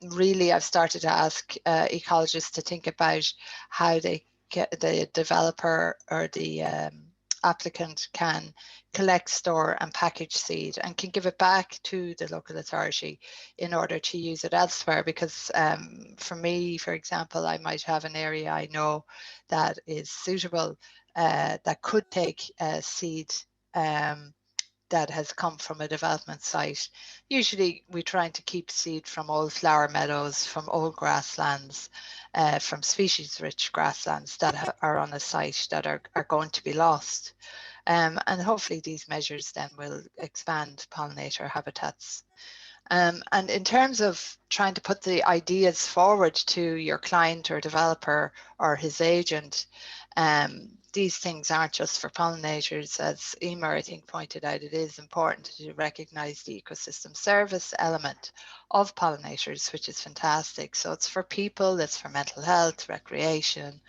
really I've started to ask ecologists to think about how the developer or the applicant can collect, store and package seed and can give it back to the local authority in order to use it elsewhere. Because for me, for example, I might have an area I know that is suitable, that could take seed that has come from a development site. Usually we're trying to keep seed from old flower meadows, from old grasslands, from species-rich grasslands that are on a site that are going to be lost. And hopefully these measures then will expand pollinator habitats. And in terms of trying to put the ideas forward to your client or developer or his agent, these things aren't just for pollinators. As Emer, I think, pointed out, it is important to recognize the ecosystem service element of pollinators, which is fantastic. So it's for people, it's for mental health, recreation,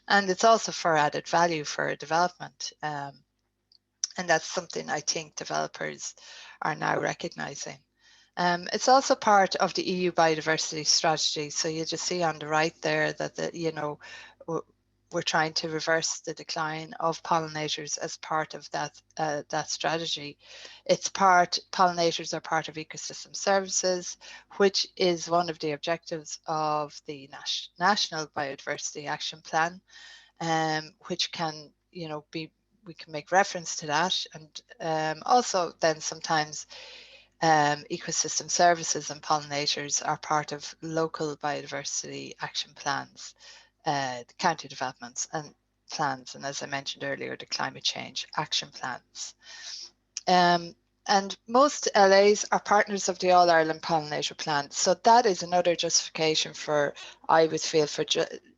and it's also for added value for development. And that's something I think developers are now recognizing. It's also part of the EU biodiversity strategy. So you just see on the right there that we're trying to reverse the decline of pollinators as part of that strategy. Pollinators are part of ecosystem services, which is one of the objectives of the National Biodiversity Action Plan, which can, we can make reference to that. And also then sometimes ecosystem services and pollinators are part of local biodiversity action plans, county developments and plans, and as I mentioned earlier, the climate change action plans. And most LAs are partners of the All Ireland Pollinator Plan. So that is another justification for, I would feel, for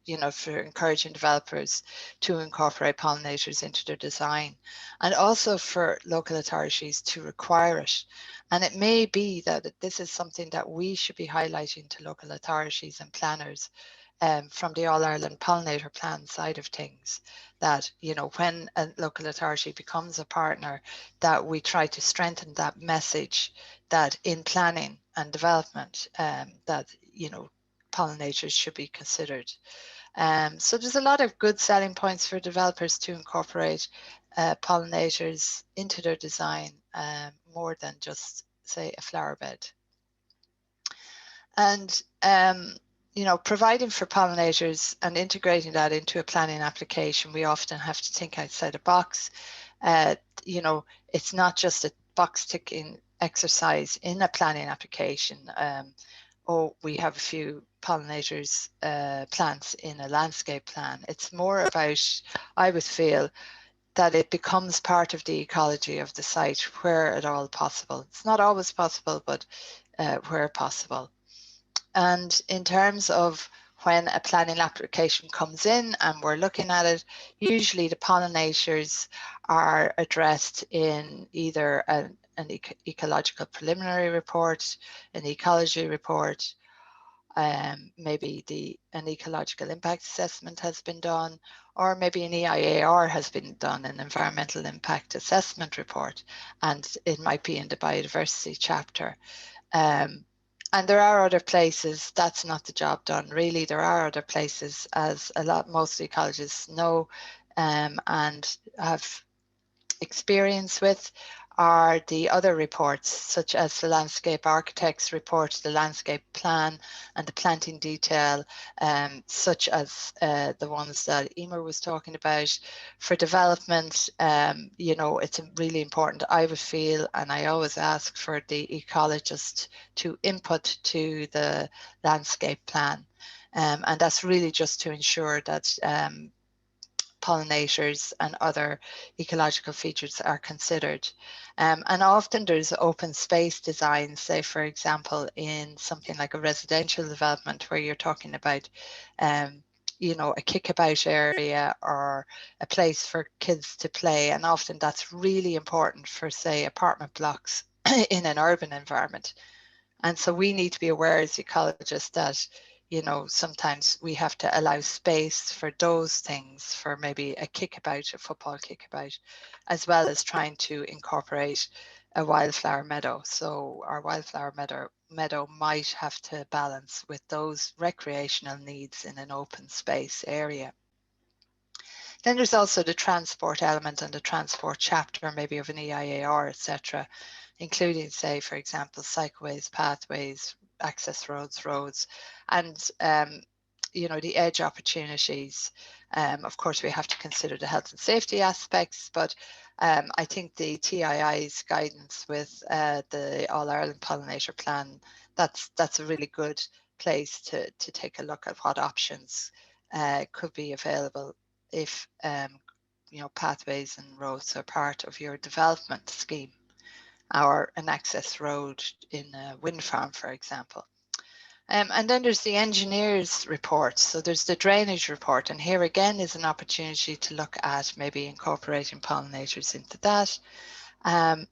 encouraging developers to incorporate pollinators into their design, and also for local authorities to require it. And it may be that this is something that we should be highlighting to local authorities and planners from the All Ireland Pollinator Plan side of things, that, when a local authority becomes a partner, that we try to strengthen that message that in planning and development, that, pollinators should be considered. So there's a lot of good selling points for developers to incorporate pollinators into their design, more than just, say, a flower bed. And providing for pollinators and integrating that into a planning application, we often have to think outside the box. It's not just a box ticking exercise in a planning application. We have a few pollinators plants in a landscape plan. It's more about, I would feel, that it becomes part of the ecology of the site where at all possible. It's not always possible, but where possible. And in terms of when a planning application comes in and we're looking at it, usually the pollinators are addressed in either an ecological preliminary report, an ecology report, maybe an ecological impact assessment has been done, or maybe an EIAR has been done, an environmental impact assessment report, and it might be in the biodiversity chapter. And there are other places that's not the job done. Really, there are other places, as most ecologists know and have experience with, are the other reports, such as the landscape architect's report, the landscape plan, and the planting detail, such as the ones that Emer was talking about. For development, it's really important, I would feel, and I always ask for the ecologist to input to the landscape plan. And that's really just to ensure that pollinators and other ecological features are considered. And often there's open space design, say for example, in something like a residential development where you're talking about you know, a kickabout area or a place for kids to play. And often that's really important for, say, apartment blocks in an urban environment. And so we need to be aware as ecologists that, you know, sometimes we have to allow space for those things, for maybe a kickabout, a football kickabout, as well as trying to incorporate a wildflower meadow. So our wildflower meadow might have to balance with those recreational needs in an open space area. Then there's also the transport element and the transport chapter, maybe of an EIAR, etc., including, say, for example, cycleways, pathways, access roads, and you know, the edge opportunities. Of course, we have to consider the health and safety aspects, but I think the TII's guidance with the All Ireland Pollinator Plan, that's a really good place to take a look at what options could be available if you know, pathways and roads are part of your development scheme, or an access road in a wind farm, for example. And then there's the engineers report. So there's the drainage report, and here again is an opportunity to look at maybe incorporating pollinators into that. And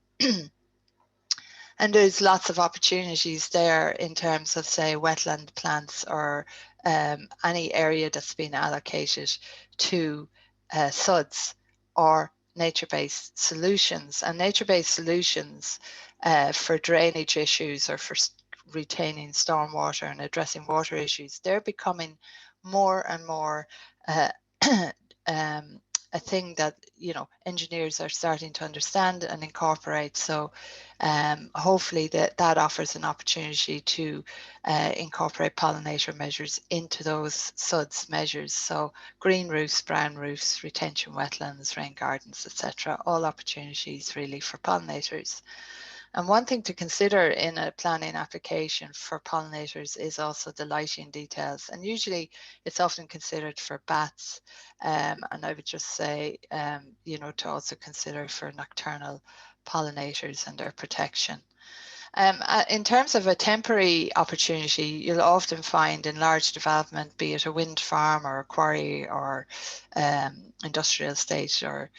there's lots of opportunities there in terms of, say, wetland plants, or any area that's been allocated to SUDs or nature-based solutions. And nature-based solutions for drainage issues or for retaining stormwater and addressing water issues, they're becoming more and more a thing that, you know, engineers are starting to understand and incorporate. So hopefully that offers an opportunity to incorporate pollinator measures into those SUDS measures. So green roofs, brown roofs, retention wetlands, rain gardens, etc. All opportunities really for pollinators. And one thing to consider in a planning application for pollinators is also the lighting details. And usually it's often considered for bats. And I would just say, you know, to also consider for nocturnal pollinators and their protection. In terms of a temporary opportunity, you'll often find in large development, be it a wind farm or a quarry or industrial estate or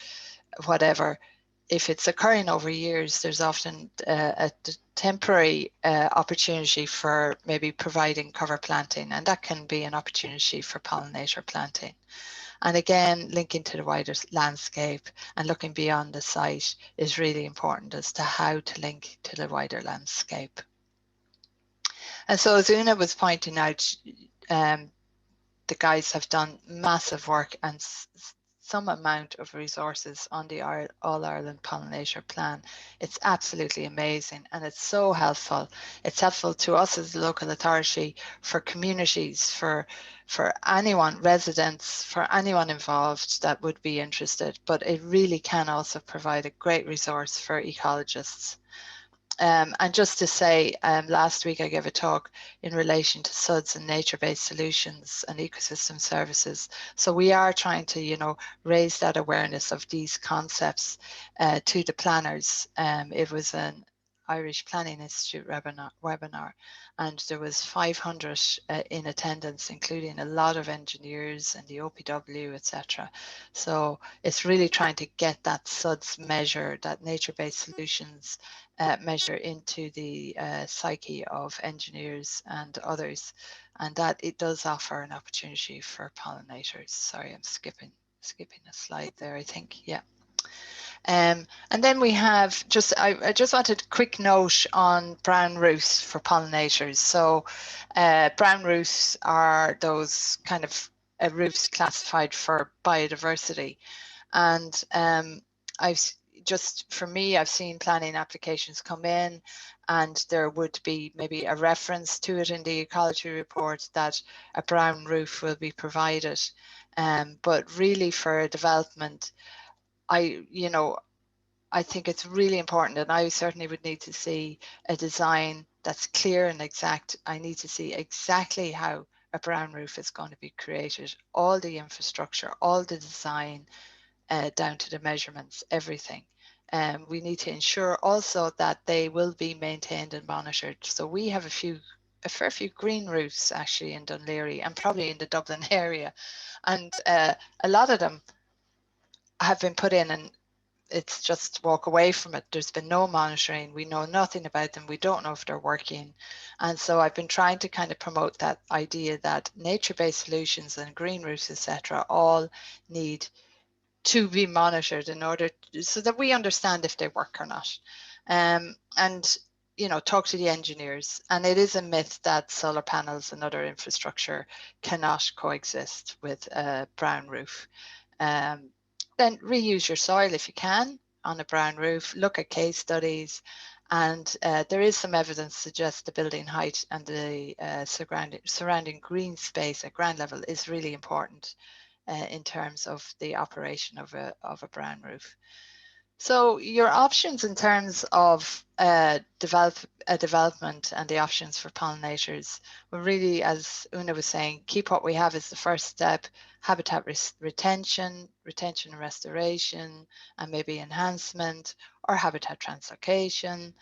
whatever, if it's occurring over years, there's often a temporary opportunity for maybe providing cover planting, and that can be an opportunity for pollinator planting. And again, linking to the wider landscape and looking beyond the site is really important as to how to link to the wider landscape. And so as Una was pointing out, the guys have done massive work and some amount of resources on the All Ireland Pollinator Plan. It's absolutely amazing, and it's so helpful. It's helpful to us as a local authority, for communities, for anyone, residents, for anyone involved that would be interested, but it really can also provide a great resource for ecologists. And just to say, last week I gave a talk in relation to SUDS and nature-based solutions and ecosystem services. So we are trying to, you know, raise that awareness of these concepts to the planners. It was an Irish Planning Institute webinar, and there was 500 in attendance, including a lot of engineers and the OPW, etc. So it's really trying to get that SUDS measure, that nature-based solutions measure into the psyche of engineers and others, and that it does offer an opportunity for pollinators. Sorry, I'm skipping a slide there, I think. Yeah. And then we have I just wanted a quick note on brown roofs for pollinators. So brown roofs are those kind of roofs classified for biodiversity. And for me, I've seen planning applications come in and there would be maybe a reference to it in the ecology report that a brown roof will be provided. But really for a development, I think it's really important, and I certainly would need to see a design that's clear and exact. I need to see exactly how a brown roof is going to be created, all the infrastructure, all the design, down to the measurements, everything. We need to ensure also that they will be maintained and monitored. So we have a fair few green roofs actually in Dún Laoghaire and probably in the Dublin area. And a lot of them have been put in and it's just walk away from it. There's been no monitoring. We know nothing about them. We don't know if they're working. And so I've been trying to kind of promote that idea that nature-based solutions and green roofs, etc., all need to be monitored in order so that we understand if they work or not. And you know, talk to the engineers. And it is a myth that solar panels and other infrastructure cannot coexist with a brown roof. Then reuse your soil if you can on a brown roof. Look at case studies, and there is some evidence to suggest the building height and the surrounding green space at ground level is really important in terms of the operation of a brown roof. So your options in terms of development and the options for pollinators will really, as Una was saying, keep what we have is the first step: habitat retention and restoration, and maybe enhancement or habitat translocation.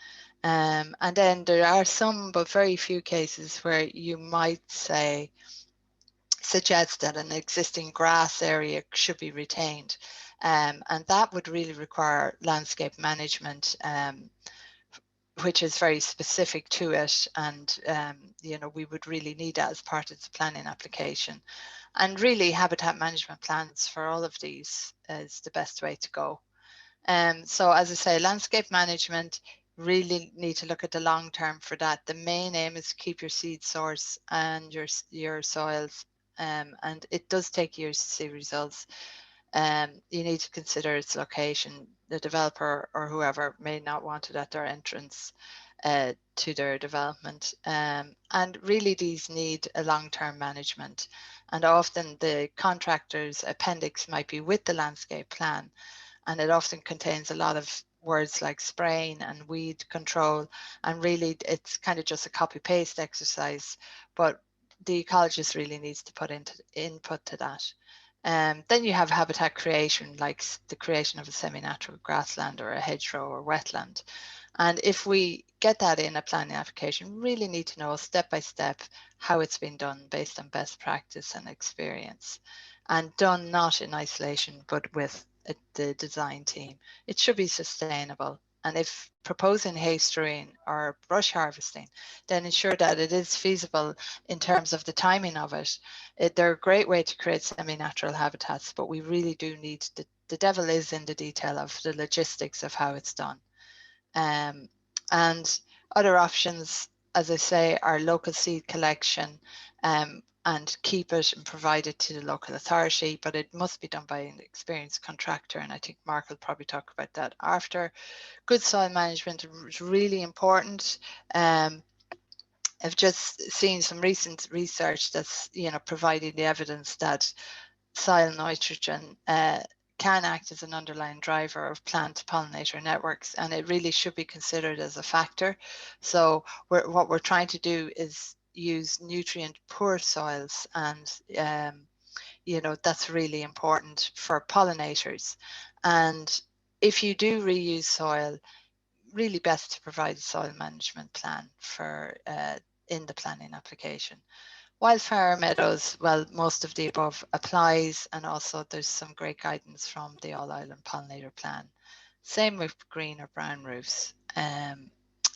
And then there are some, but very few cases where you might suggest that an existing grass area should be retained. And that would really require landscape management, which is very specific to it. And, you know, we would really need that as part of the planning application. And really habitat management plans for all of these is the best way to go. So as I say, landscape management, really need to look at the long term for that. The main aim is to keep your seed source and your soils, and it does take years to see results. You need to consider its location. The developer or whoever may not want it at their entrance to their development. And really these need a long-term management. And often the contractor's appendix might be with the landscape plan, and it often contains a lot of words like spraying and weed control, and really it's kind of just a copy paste exercise, but the ecologist really needs to put input to that. Then you have habitat creation, like the creation of a semi-natural grassland or a hedgerow or wetland. And if we get that in a planning application, we really need to know step by step how it's been done based on best practice and experience, and done not in isolation, but with the design team. It should be sustainable. And if proposing hay strewing or brush harvesting, then ensure that it is feasible in terms of the timing of it. They're a great way to create semi-natural habitats, but we really do need, the devil is in the detail of the logistics of how it's done. And other options, as I say, are local seed collection, and keep it and provide it to the local authority, but it must be done by an experienced contractor. And I think Mark will probably talk about that after. Good soil management is really important. I've just seen some recent research that's, you know, providing the evidence that soil nitrogen can act as an underlying driver of plant pollinator networks, and it really should be considered as a factor. So what we're trying to do is use nutrient poor soils, and you know, that's really important for pollinators. And if you do reuse soil, really best to provide a soil management plan for in the planning application. Wildflower meadows, well, most of the above applies, and also there's some great guidance from the All Ireland Pollinator Plan. Same with green or brown roofs.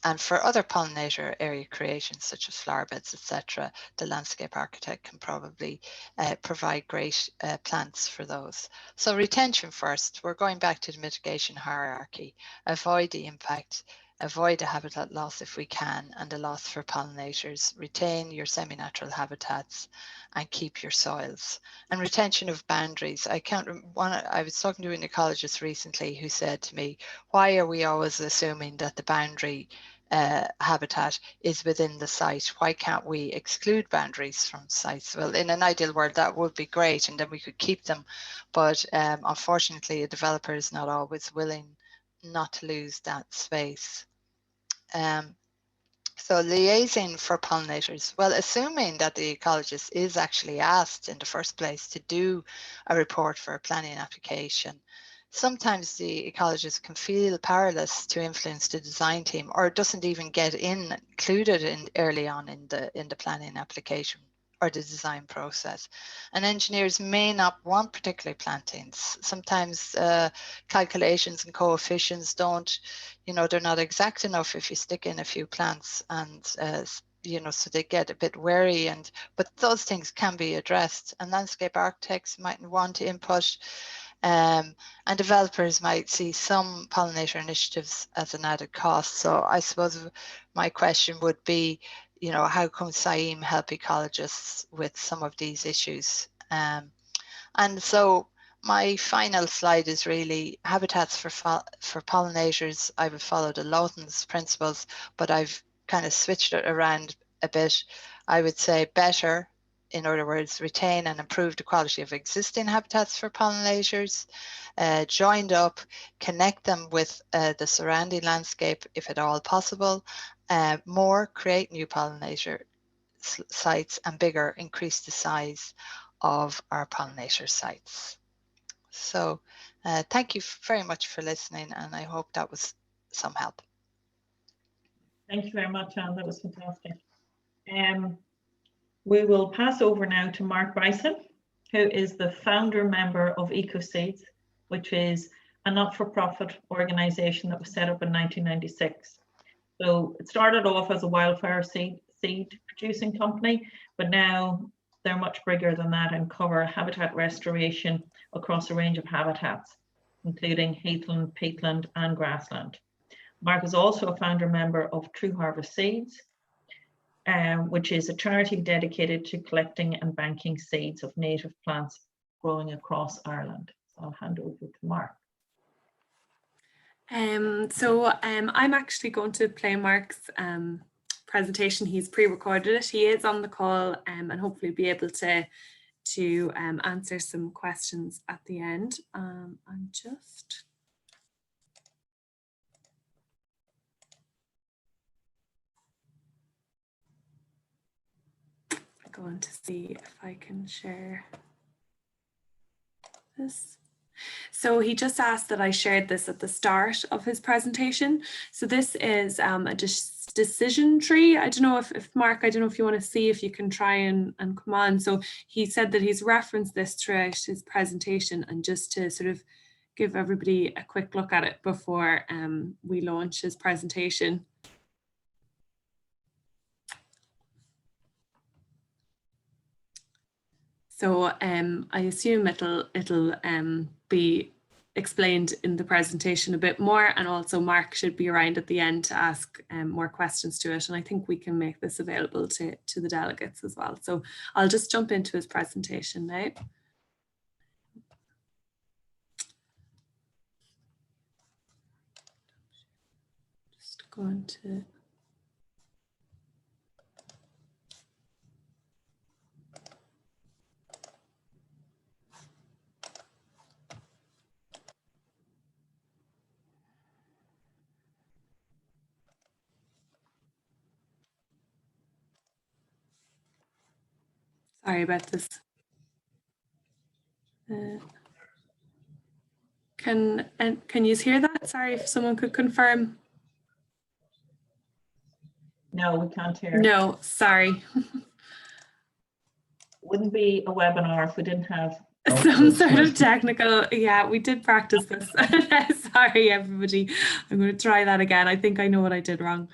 And for other pollinator area creations such as flower beds, etc., the landscape architect can probably provide great plants for those. So retention first, we're going back to the mitigation hierarchy. Avoid the impact, avoid the habitat loss if we can, and the loss for pollinators. Retain your semi-natural habitats and keep your soils. And retention of boundaries. I was talking to an ecologist recently who said to me, why are we always assuming that the boundary habitat is within the site? Why can't we exclude boundaries from sites? Well, in an ideal world, that would be great, and then we could keep them. But unfortunately, a developer is not always willing not to lose that space. So liaising for pollinators, well, assuming that the ecologist is actually asked in the first place to do a report for a planning application, sometimes the ecologist can feel powerless to influence the design team, or doesn't even get included in early on in the planning application or the design process. And engineers may not want particular plantings. Sometimes calculations and coefficients don't, they're not exact enough if you stick in a few plants, and so they get a bit wary, but those things can be addressed, and landscape architects might want to input, and developers might see some pollinator initiatives as an added cost. So I suppose my question would be, how can CIEEM help ecologists with some of these issues? And so my final slide is really habitats for pollinators. I would follow the Lawton's principles, but I've kind of switched it around a bit. I would say better, in other words, retain and improve the quality of existing habitats for pollinators, joined up, connect them with the surrounding landscape if at all possible, more, create new pollinator sites, and bigger, increase the size of our pollinator sites. So thank you very much for listening, and I hope that was some help. Thank you very much, Anne. That was fantastic. We will pass over now to Mark Bryson, who is the founder member of EcoSeeds, which is a not-for-profit organization that was set up in 1996. So it started off as a wildflower seed producing company, but now they're much bigger than that and cover habitat restoration across a range of habitats, including heathland, peatland, and grassland. Mark is also a founder member of True Harvest Seeds, which is a charity dedicated to collecting and banking seeds of native plants growing across Ireland. So I'll hand over to Mark. I'm actually going to play Mark's presentation. He's pre-recorded it. He is on the call and hopefully be able to answer some questions at the end. I'm just going to see if I can share this. So he just asked that I shared this at the start of his presentation. So this is a decision tree. I don't know if Mark, I don't know if you want to see if you can try and come on. So he said that he's referenced this throughout his presentation, and just to sort of give everybody a quick look at it before we launch his presentation. So I assume it'll be explained in the presentation a bit more, and also Mark should be around at the end to ask more questions to it, and I think we can make this available to the delegates as well. So I'll just jump into his presentation now. Just going to sorry about this. Can you hear that? Sorry, if someone could confirm. No, we can't hear. No, sorry. Wouldn't be a webinar if we didn't have some sort of technical, yeah, we did practice this. Sorry, everybody. I'm going to try that again. I think I know what I did wrong.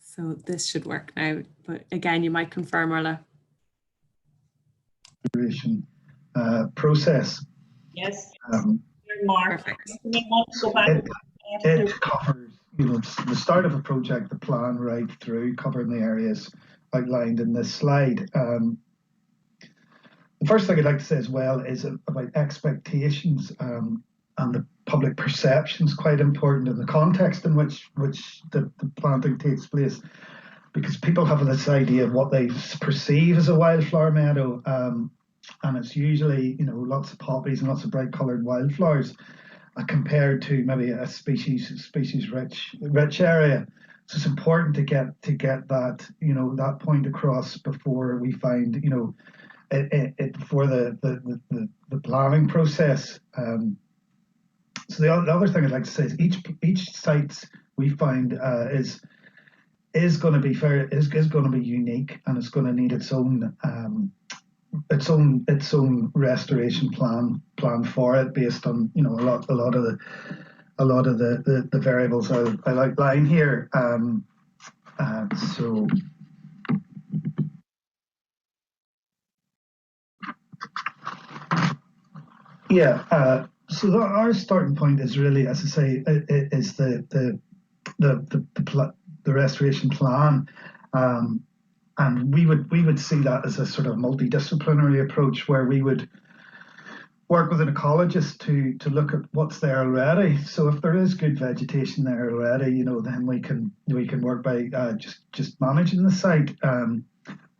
So this should work now, but again, you might confirm, Orla. Process. Yes. Mark. Perfect. Go back. It covers, the start of a project, the plan right through, covering the areas outlined in this slide. The first thing I'd like to say as well is about expectations, and the public perception is quite important in the context in which the planting takes place, because people have this idea of what they perceive as a wildflower meadow, and it's usually, lots of poppies and lots of bright coloured wildflowers, compared to maybe a species rich area. So it's important to get that, that point across before we find, before the planning process. So the other thing I'd like to say is each site we find is going to be going to be unique, and it's going to need its own restoration plan for it, based on a lot of the variables I outline here. So yeah, so our starting point is really, as I say, is the restoration plan, and we would see that as a sort of multidisciplinary approach, where we would work with an ecologist to look at what's there already. So if there is good vegetation there already, then we can work by just managing the site.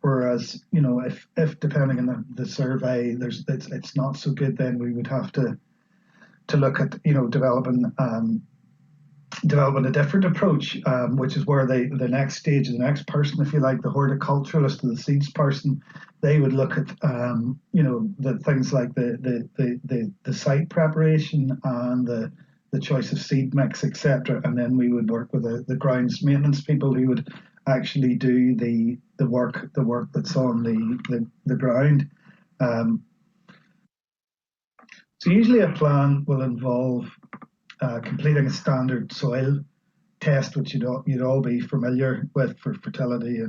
Whereas, if depending on the survey, it's not so good, then we would have to look at developing a different approach, which is where the next stage, the next person, if you like, the horticulturalist or the seeds person, they would look at the things like the site preparation and the choice of seed mix, etc. And then we would work with the grounds maintenance people who would actually do the work that's on the ground. So usually a plan will involve completing a standard soil test, which you'd all be familiar with for fertility,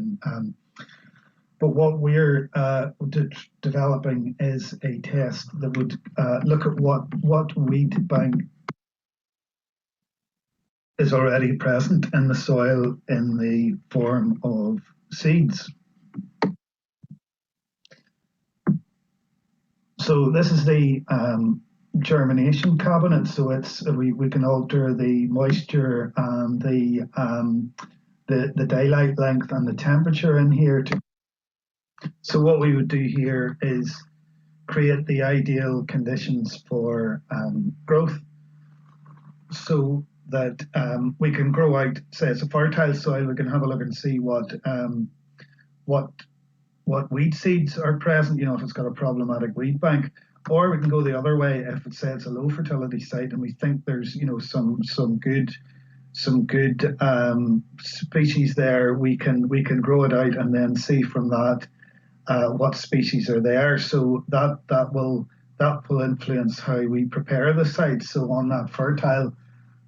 but what we're developing is a test that would look at what weed bank is already present in the soil in the form of seeds. So this is the germination cabinet. So we can alter the moisture and the daylight length and the temperature in here. So what we would do here is create the ideal conditions for growth, so that we can grow out, say it's a fertile soil, we can have a look and see what weed seeds are present, if it's got a problematic weed bank. Or we can go the other way, if it's a low fertility site and we think there's some good species there, we can grow it out and then see from that what species are there. So that will influence how we prepare the site. So on that fertile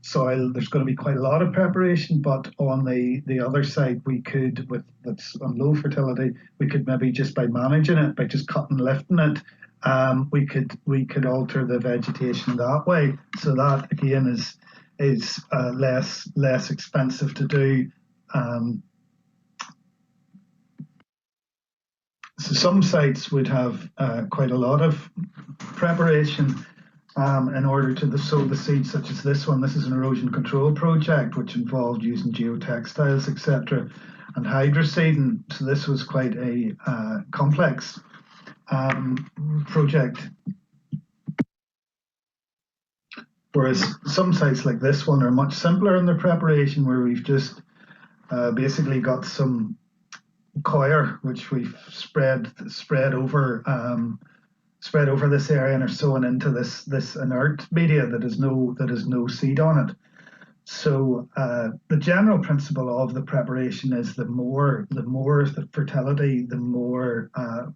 soil, there's going to be quite a lot of preparation, but on the other side, we could, that's on low fertility, we could maybe just by managing it, by just cutting and lifting it, we could alter the vegetation that way. So that again is less expensive to do. So some sites would have quite a lot of preparation in order to sow the seeds, such as this one. This is an erosion control project which involved using geotextiles, etc., and hydroseeding. So this was quite a complex project. Whereas some sites like this one are much simpler in their preparation, where we've just basically got some coir which we've spread over this area and are sown into this inert media that is no seed on it. So the general principle of the preparation is the more the fertility, the more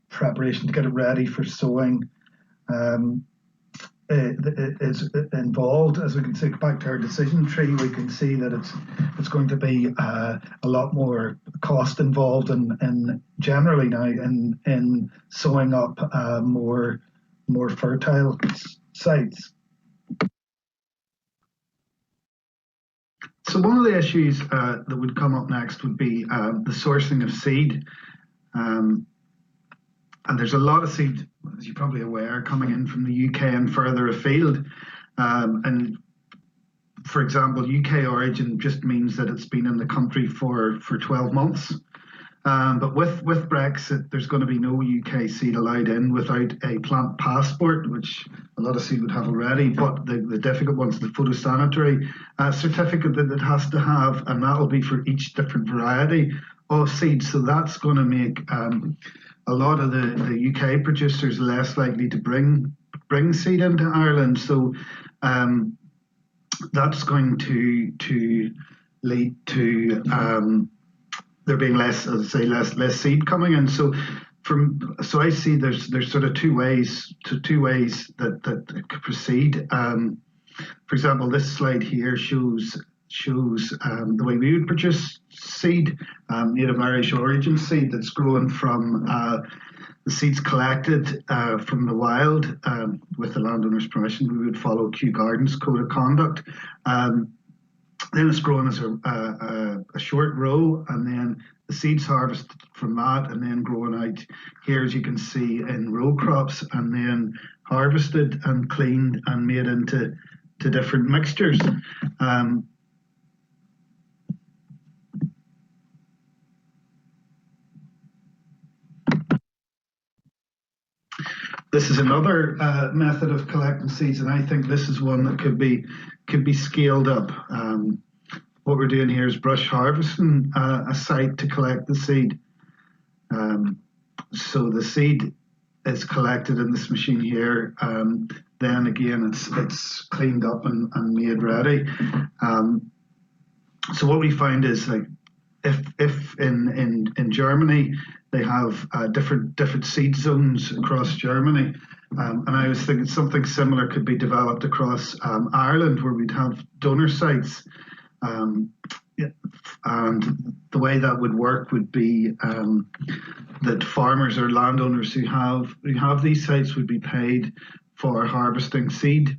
preparation to get it ready for sowing is involved. As we can see back to our decision tree, we can see that it's going to be a lot more cost involved in generally now in sowing up more fertile sites. So one of the issues that would come up next would be the sourcing of seed. And there's a lot of seed, as you're probably aware, coming in from the UK and further afield. And for example, UK origin just means that it's been in the country for 12 months. But with Brexit, there's going to be no UK seed allowed in without a plant passport, which a lot of seed would have already. But the difficult one's the phytosanitary certificate that it has to have, and that'll be for each different variety of seed. So that's going to make a lot of the UK producers less likely to bring seed into Ireland. So that's going to lead to there being less, as I say, less seed coming in. So I see there's sort of two ways that it could proceed. For example, this slide here shows the way we would produce seed, native Irish origin seed that's grown from the seeds collected from the wild with the landowner's permission. We would follow Kew Gardens Code of Conduct. Then it's grown as a short row, and then the seeds harvested from that, and then grown out here, as you can see, in row crops, and then harvested and cleaned and made into different mixtures. This is another method of collecting seeds, and I think this is one that could be scaled up. What we're doing here is brush harvesting a site to collect the seed. So the seed is collected in this machine here. Then again, it's cleaned up and made ready. So what we find is, like, if in Germany they have different seed zones across Germany, and I was thinking something similar could be developed across Ireland, where we'd have donor sites. And the way that would work would be that farmers or landowners who have these sites would be paid for harvesting seed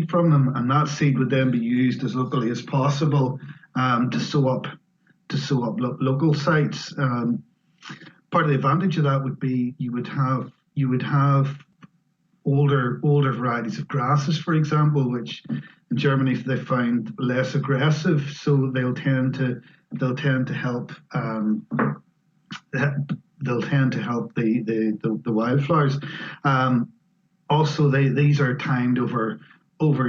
from them, and that seed would then be used as locally as possible to sow up local sites. Part of the advantage of that would be you would have older varieties of grasses, for example, which in Germany they find less aggressive, so they'll tend to help the wildflowers. Also, these are timed over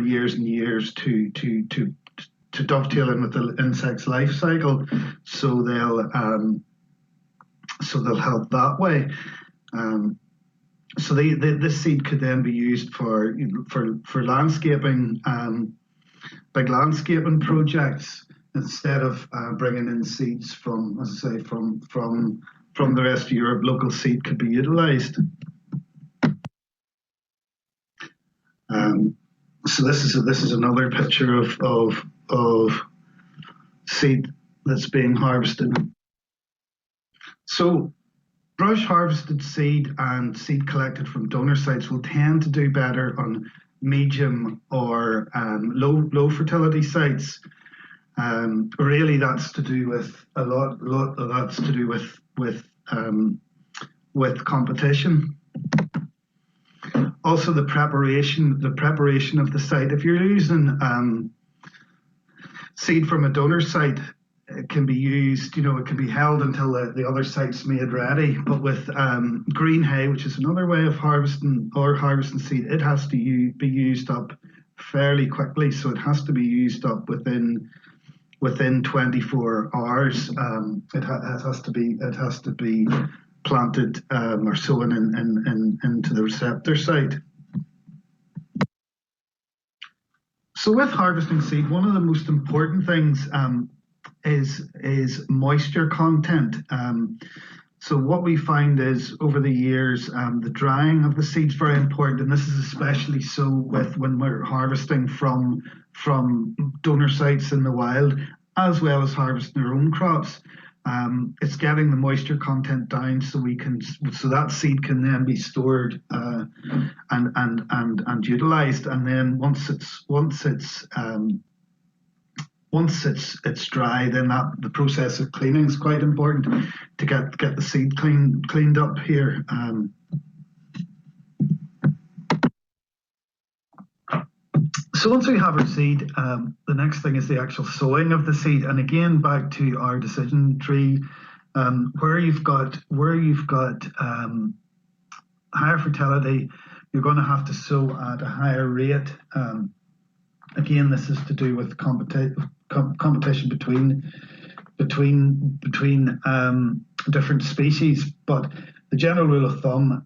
years and years to dovetail in with the insect's life cycle, so they'll help that way. So this seed could then be used for landscaping, big landscaping projects, instead of bringing in seeds from, as I say, from the rest of Europe. Local seed could be utilised. So this is another picture of seed that's being harvested. So brush harvested seed and seed collected from donor sites will tend to do better on medium or low fertility sites. Really, that's to do with a lot of that's to do with competition. Also, the preparation of the site. If you're using seed from a donor site, it can be used, it can be held until the other site's made ready. But with green hay, which is another way of harvesting seed, it has to be used up fairly quickly. So it has to be used up within 24 hours. It has to be planted or sown into the receptor site. So with harvesting seed, one of the most important things is moisture content. So what we find is, over the years, the drying of the seed is very important, and this is especially so when we're harvesting from donor sites in the wild, as well as harvesting our own crops. It's getting the moisture content down so that seed can then be stored and utilized. And then once it's dry, then the process of cleaning is quite important to get the seed cleaned up here. So once we have our seed, the next thing is the actual sowing of the seed. And again, back to our decision tree Where you've got higher fertility, you're going to have to sow at a higher rate. Again, this is to do with competition between different species, but the general rule of thumb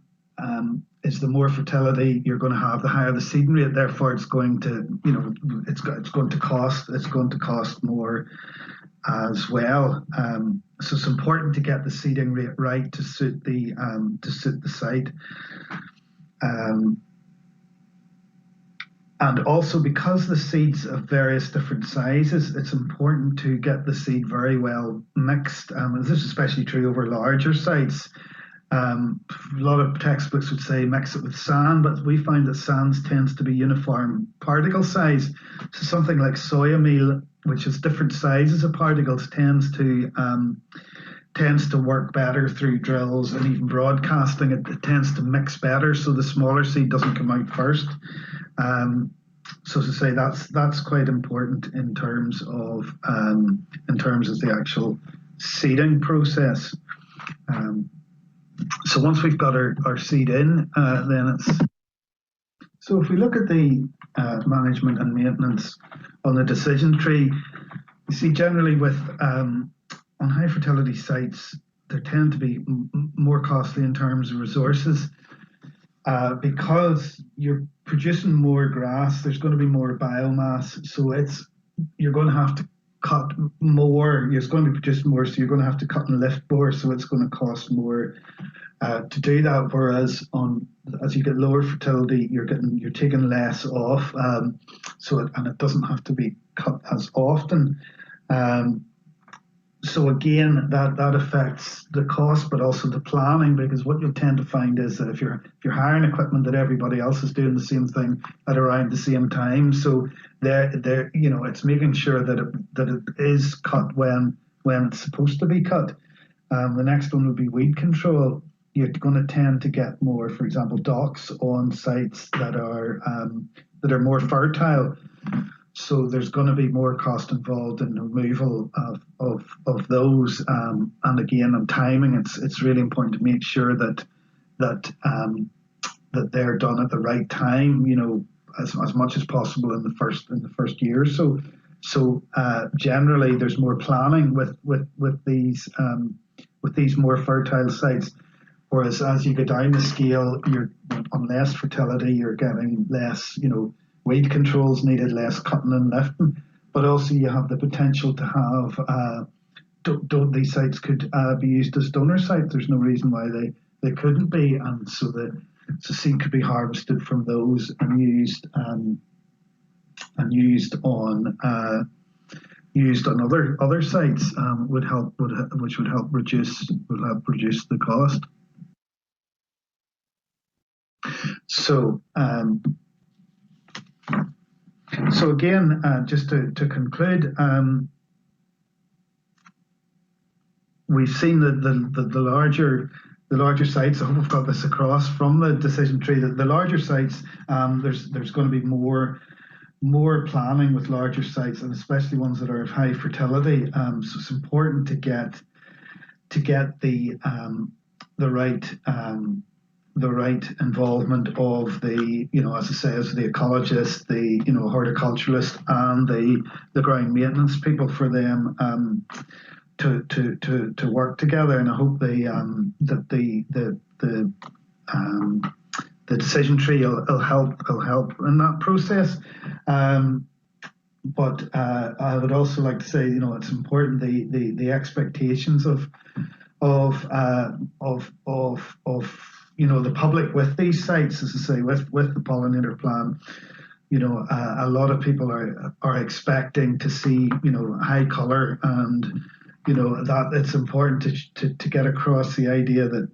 is the more fertility you're going to have, the higher the seeding rate. Therefore, it's going to, it's going to cost more as well. So it's important to get the seeding rate right to suit the site. And also, because the seeds of various different sizes, it's important to get the seed very well mixed. This is especially true over larger sites. A lot of textbooks would say mix it with sand, but we find that sand tends to be uniform particle size. So something like soya meal, which is different sizes of particles, tends to work better through drills and even broadcasting. It tends to mix better, so the smaller seed doesn't come out first. So to say that's quite important in terms of the actual seeding process. So once we've got our seed in, then it's. So if we look at the management and maintenance on the decision tree, you see generally with on high fertility sites, there tend to be more costly in terms of resources. Because you're producing more grass, there's going to be more biomass, so you're going to have to cut more. It's going to be produced more, so you're going to have to cut and lift more, so it's going to cost more to do that. Whereas as you get lower fertility, you're taking less off, and it doesn't have to be cut as often. So again, that affects the cost, but also the planning, because what you'll tend to find is that if you're hiring equipment, that everybody else is doing the same thing at around the same time. So it's making sure that it is cut when it's supposed to be cut. The next one would be weed control. You're going to tend to get more, for example, docks on sites that are more fertile. So there's going to be more cost involved in the removal of those, and again on timing. It's really important to make sure that they're done at the right time. As much as possible in the first year or so. So generally, there's more planning with these more fertile sites. Whereas as you go down the scale, you're on less fertility, you're getting less, weed controls needed, less cutting and lifting, but also you have the potential to have these sites could be used as donor sites. There's no reason why they couldn't be, and so the seed could be harvested from those and used on other sites, which would help reduce the cost. So again, just to conclude, we've seen the larger sites. I hope I've got this across from the decision tree. That the larger sites, there's going to be more planning with larger sites, and especially ones that are of high fertility. So it's important to get the right involvement of the, as I say, as the ecologist, the horticulturalist, and the ground maintenance people, for them to work together. And I hope that the decision tree will help in that process. But I would also like to say, it's important the expectations of the public with these sites, as I say, with the Pollinator Plan. A lot of people are expecting to see high colour, and that it's important to get across the idea that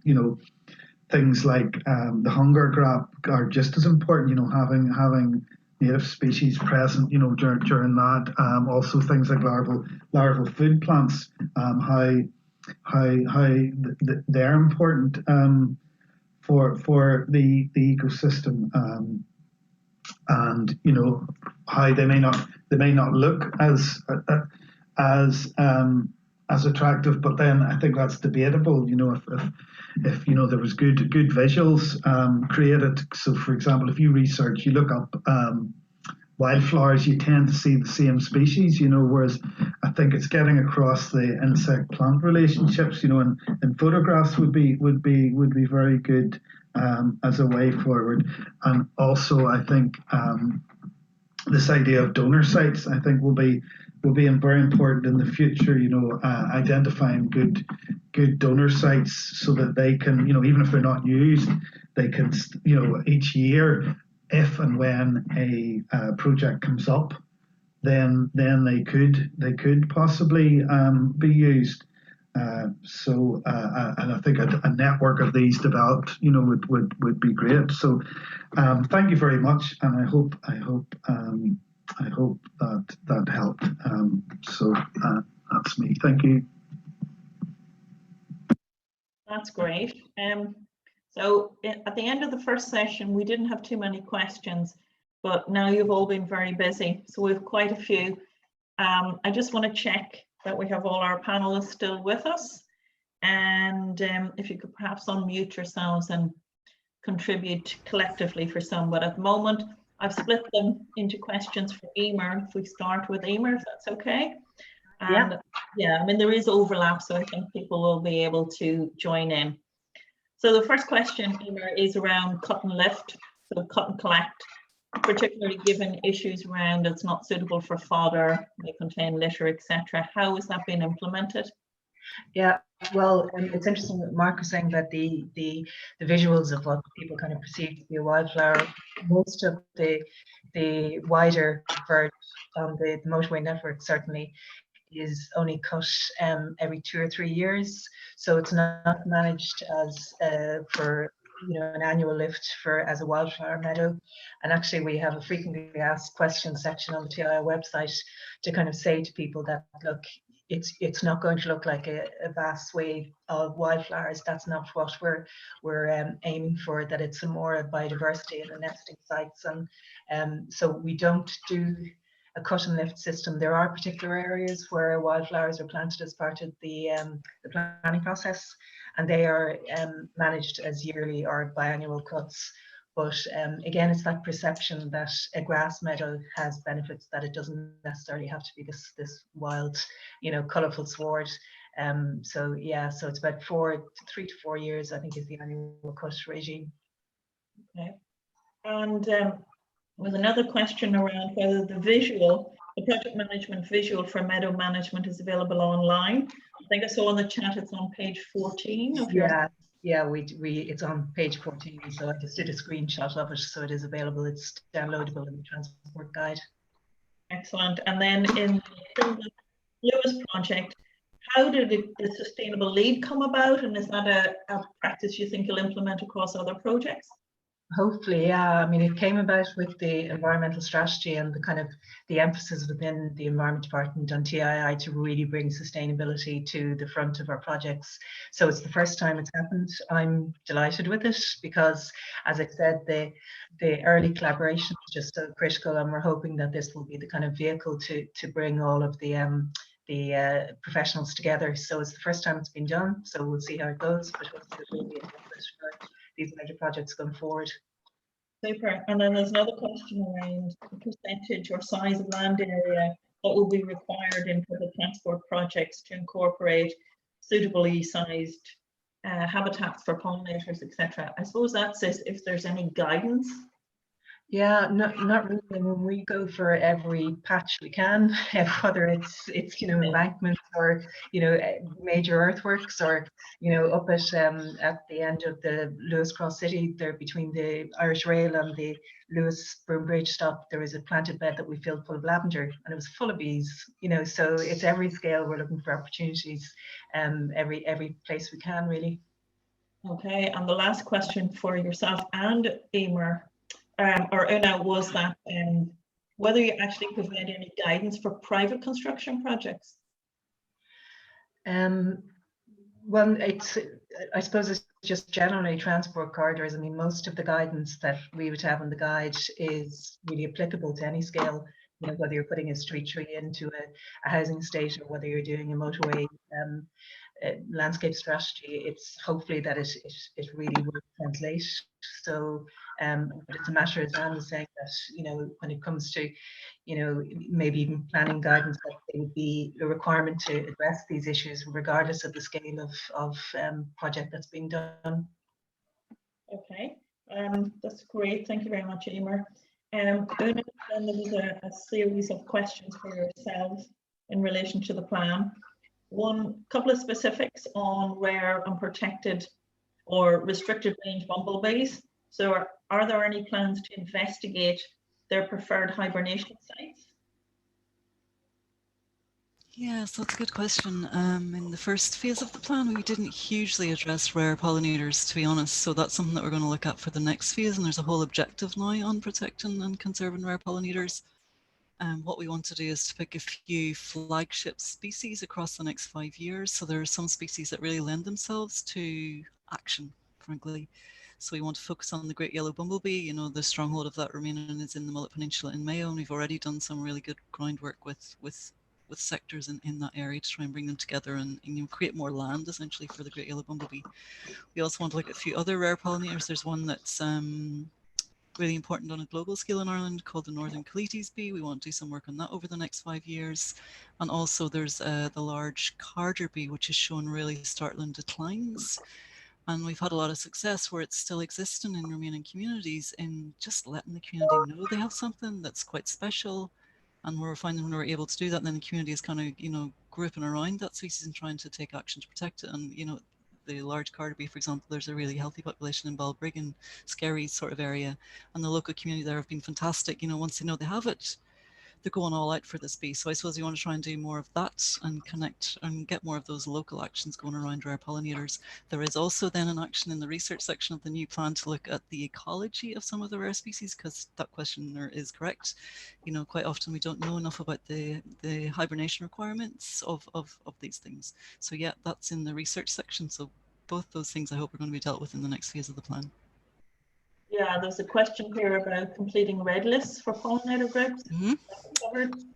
things like the hunger gap are just as important. Having native species present during that. Also things like larval food plants, how they're important for the ecosystem, and how they may not look as as attractive, but then I think that's debatable. You know, if you know there was good visuals created. So, for example, if you research, you look up wildflowers, you tend to see the same species. You know, whereas I think it's getting across the insect-plant relationships. You know, and photographs would be very good as a way forward. And also, I think this idea of donor sites, I think, will be very important in the future. You know, identifying good donor sites so that they can, you know, even if they're not used, they can, you know, each year, if and when a project comes up, then they could possibly be used. And I think a network of these developed, you know, would be great. So thank you very much, and I hope that helped. So that's me. Thank you. That's great. So at the end of the first session, we didn't have too many questions, but now you've all been very busy, so we have quite a few. I just want to check that we have all our panelists still with us, and if you could perhaps unmute yourselves and contribute collectively for some. But at the moment, I've split them into questions for Emer. If we start with Emer, if that's okay. And yeah, I mean, there is overlap, so I think people will be able to join in. So the first question, Emer, is around cut and lift, so cut and collect, particularly given issues around it's not suitable for fodder, may contain litter, etc. How has that been implemented? Yeah, well, it's interesting that Mark was saying that the visuals of what people kind of perceive to be a wildflower, most of the wider bird on the motorway network certainly is only cut every 2 or 3 years, so it's not managed as for, you know, an annual lift for as a wildflower meadow. And actually we have a frequently asked questions section on the TII website to kind of say to people that, look, it's not going to look like a vast swathe of wildflowers. That's not what we're aiming for, that it's more biodiversity in the nesting sites. And so we don't do a cut and lift system. There are particular areas where wildflowers are planted as part of the planning process, and they are managed as yearly or biannual cuts. But again, it's that perception that a grass meadow has benefits, that it doesn't necessarily have to be this wild, you know, colourful sward. So yeah, so it's about 3 to 4 years, I think, is the annual cut regime. Okay. And with another question around whether the project management visual for meadow management is available online. I think I saw in the chat it's on page 14 of your. Yeah, it's on page 14, so I just did a screenshot of it, so it is available. It's downloadable in the transport guide. Excellent. And then in the Lewis project, how did the sustainable lead come about, and is that a practice you think you'll implement across other projects? Hopefully, yeah. I mean, it came about with the environmental strategy and the kind of the emphasis within the Environment Department on TII to really bring sustainability to the front of our projects. So it's the first time it's happened. I'm delighted with it because, as I said, the early collaboration is just so critical, and we're hoping that this will be the kind of vehicle to bring all of the professionals together. So it's the first time it's been done. So we'll see how it goes, but hopefully it will be a template for these major projects going forward. Super. And then there's another question around the percentage or size of land area that will be required in public transport projects to incorporate suitably sized habitats for pollinators, etc. I suppose that says if there's any guidance. Yeah, not really. I mean, we go for every patch we can, whether it's you know, embankments or, you know, major earthworks, or, you know, up at the end of the Lewis Cross City there, between the Irish Rail and the Lewis Broom Bridge stop, there is a planted bed that we filled full of lavender, and it was full of bees. You know, so it's every scale. We're looking for opportunities, every place we can, really. Okay, and the last question for yourself and Emer. Or Una, was that whether you actually provide any guidance for private construction projects? Well, I suppose it's just generally transport corridors. I mean, most of the guidance that we would have in the guide is really applicable to any scale whether you're putting a street tree into a housing estate or whether you're doing a motorway landscape strategy, it's hopefully that it really will translate. So but it's a matter, as Anne was saying, that when it comes to maybe even planning guidance, that there would be a requirement to address these issues regardless of the scale of project that's being done. Okay, that's great. Thank you very much, Emer. Una, then there was a series of questions for yourselves in relation to the plan. One couple of specifics on rare and protected or restricted range bumblebees. So are there any plans to investigate their preferred hibernation sites? Yes, that's a good question. In the first phase of the plan, we didn't hugely address rare pollinators, to be honest. So that's something that we're going to look at for the next phase. And there's a whole objective now on protecting and conserving rare pollinators. What we want to do is to pick a few flagship species across the next 5 years. So there are some species that really lend themselves to action, frankly. So we want to focus on the great yellow bumblebee. The stronghold of that remaining is in the Mullet Peninsula in Mayo, and we've already done some really good groundwork with sectors in that area to try and bring them together and create more land essentially for the great yellow bumblebee. We also want to look at a few other rare pollinators. There's one that's really important on a global scale in Ireland called the Northern Coletes bee. We want to do some work on that over the next 5 years. And also there's the large carder bee, which has shown really startling declines. And we've had a lot of success where it's still existing in remaining communities in just letting the community know they have something that's quite special. And we're finding when we're able to do that, then the community is kind of, grouping around that species and trying to take action to protect it. And, the large carder bee, for example, there's a really healthy population in Balbriggan, Skerry sort of area, and the local community there have been fantastic. Once they know they have it, they're going all out for this bee. So I suppose you want to try and do more of that and connect and get more of those local actions going around rare pollinators. There is also then an action in the research section of the new plan to look at the ecology of some of the rare species, because that questioner is correct. Quite often we don't know enough about the hibernation requirements of these things. So yeah, that's in the research section. So both those things I hope are going to be dealt with in the next phase of the plan. Yeah, there's a question here about completing red lists for pollinator groups.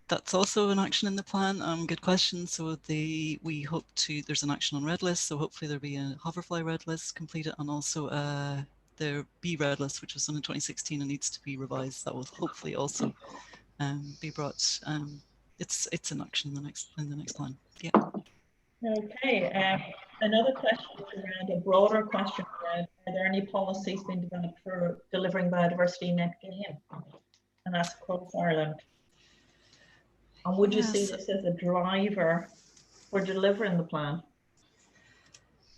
That's also an action in the plan. Good question. So we hope to, there's an action on red lists. So hopefully there'll be a hoverfly red list completed, and also the bee red list, which was done in 2016 and needs to be revised. That will hopefully also be brought. It's an action in the next plan. Yeah. Okay. Another question around a broader question around, are there any policies being developed for delivering biodiversity net gain? And that's across Ireland. And would you see this as a driver for delivering the plan?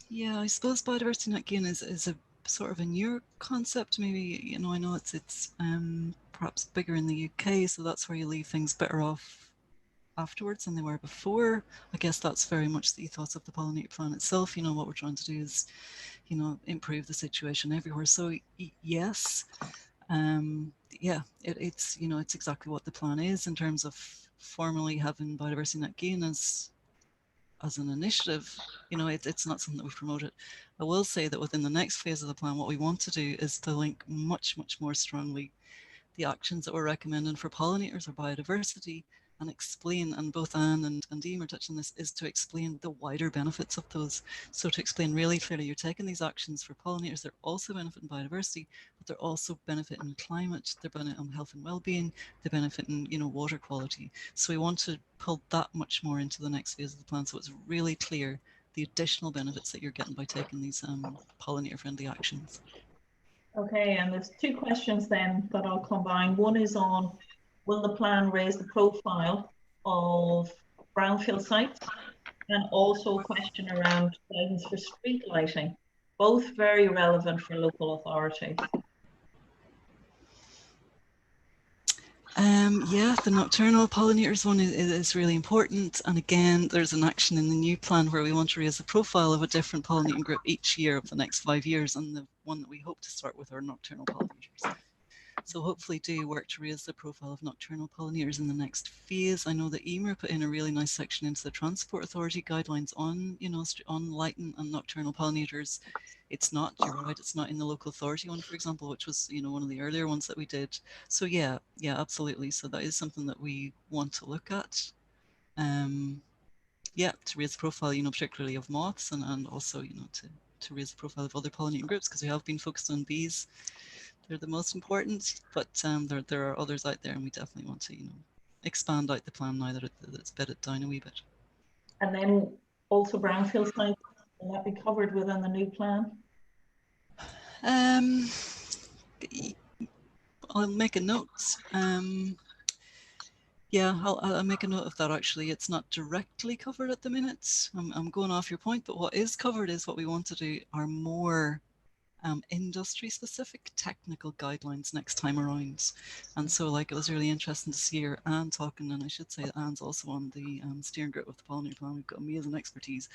Yeah, I suppose biodiversity net gain is a sort of a newer concept. Maybe, I know it's perhaps bigger in the UK, so that's where you leave things better off afterwards than they were before. I guess that's very much the ethos of the Pollinator Plan itself. What we're trying to do is, improve the situation everywhere. So yes, yeah, it's it's exactly what the plan is in terms of formally having biodiversity net gain as an initiative. It's not something that we've promoted. I will say that within the next phase of the plan, what we want to do is to link much more strongly the actions that we're recommending for pollinators or biodiversity, and explain, and both Anne and Dean are touching this, is to explain the wider benefits of those. So to explain really clearly, you're taking these actions for pollinators, they're also benefiting biodiversity, but they're also benefiting climate, they're benefiting health and well-being, they're benefiting, water quality. So we want to pull that much more into the next phase of the plan, so it's really clear the additional benefits that you're getting by taking these pollinator-friendly actions. Okay, and there's two questions then that I'll combine. One is on, will the plan raise the profile of brownfield sites? And also a question around guidance for street lighting, both very relevant for local authorities. Yeah, the nocturnal pollinators one is really important. And again, there's an action in the new plan where we want to raise the profile of a different pollinating group each year of the next 5 years. And the one that we hope to start with are nocturnal pollinators. So hopefully do work to raise the profile of nocturnal pollinators in the next phase. I know that EMER put in a really nice section into the Transport Authority guidelines on, on lighting and nocturnal pollinators. It's not, you're right, it's not in the local authority one, for example, which was, one of the earlier ones that we did. So yeah, absolutely. So that is something that we want to look at. Yeah, to raise the profile, particularly of moths, and also, to raise the profile of other pollinating groups, because we have been focused on bees. They're the most important, but there are others out there, and we definitely want to, expand out the plan now that it's bedded down a wee bit. And then also brownfield sites, will that be covered within the new plan? I'll make a note. Yeah, I'll make a note of that. Actually, it's not directly covered at the minute. I'm going off your point, but what is covered is what we want to do are more industry-specific technical guidelines next time around. And so, like, it was really interesting to see her Anne talking, and I should say that Anne's also on the steering group with the Pollinator Plan. We've got amazing expertise,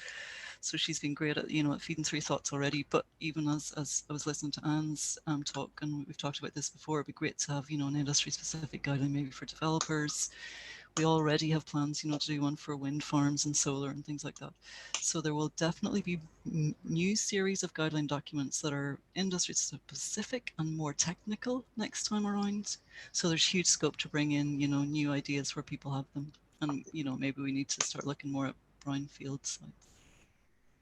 so she's been great at at feeding through thoughts already. But even as I was listening to Anne's talk, and we've talked about this before, it'd be great to have an industry-specific guideline maybe for developers. We already have plans, to do one for wind farms and solar and things like that. So there will definitely be new series of guideline documents that are industry specific and more technical next time around. So there's huge scope to bring in, new ideas where people have them. And, maybe we need to start looking more at brownfield sites.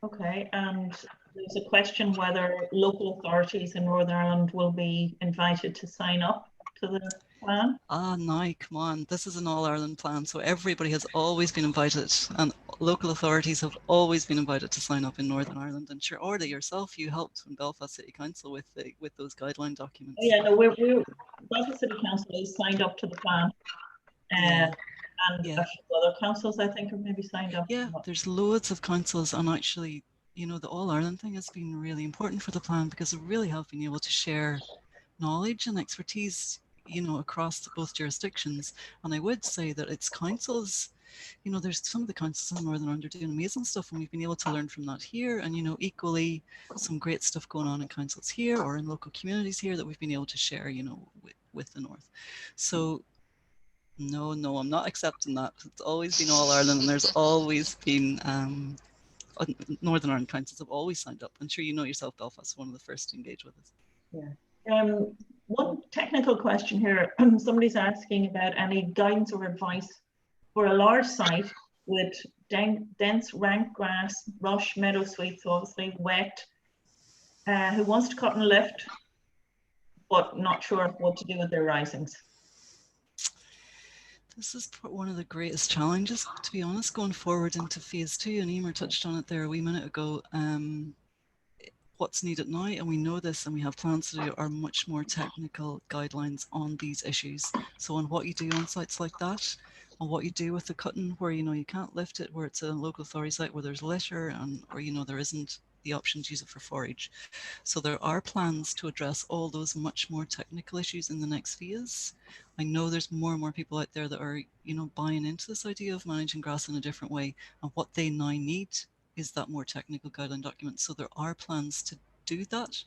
Okay, and there's a question whether local authorities in Northern Ireland will be invited to sign up to the plan. No, come on, this is an All-Ireland plan, so everybody has always been invited, and local authorities have always been invited to sign up in Northern Ireland. And sure, Orla, yourself, you helped in Belfast City Council with those guideline documents. Yeah, no, Belfast City Council is signed up to the plan. And a few other councils, I think, are maybe signed up. Yeah, there's loads of councils, and actually, the All-Ireland thing has been really important for the plan, because we really have been able to share knowledge and expertise across both jurisdictions. And I would say that it's councils, there's some of the councils in Northern Ireland are doing amazing stuff, and we've been able to learn from that here. And equally some great stuff going on in councils here or in local communities here that we've been able to share with the North. So no, I'm not accepting that. It's always been All Ireland, and there's always been Northern Ireland councils have always signed up. I'm sure you know yourself, Belfast, one of the first to engage with us. Yeah. One technical question here. Somebody's asking about any guidance or advice for a large site with dense rank grass, rush, meadow sweets, so obviously wet, who wants to cut and lift, but not sure what to do with their risings. This is one of the greatest challenges, to be honest, going forward into phase 2, and Emer touched on it there a wee minute ago. What's needed now, and we know this, and we have plans to do, are much more technical guidelines on these issues. So on what you do on sites like that, on what you do with the cutting where you can't lift it, where it's a local authority site where there's litter, and or there isn't the option to use it for forage. So there are plans to address all those much more technical issues in the next phase. I know there's more and more people out there that are buying into this idea of managing grass in a different way, and what they now need is that more technical guideline document. So there are plans to do that.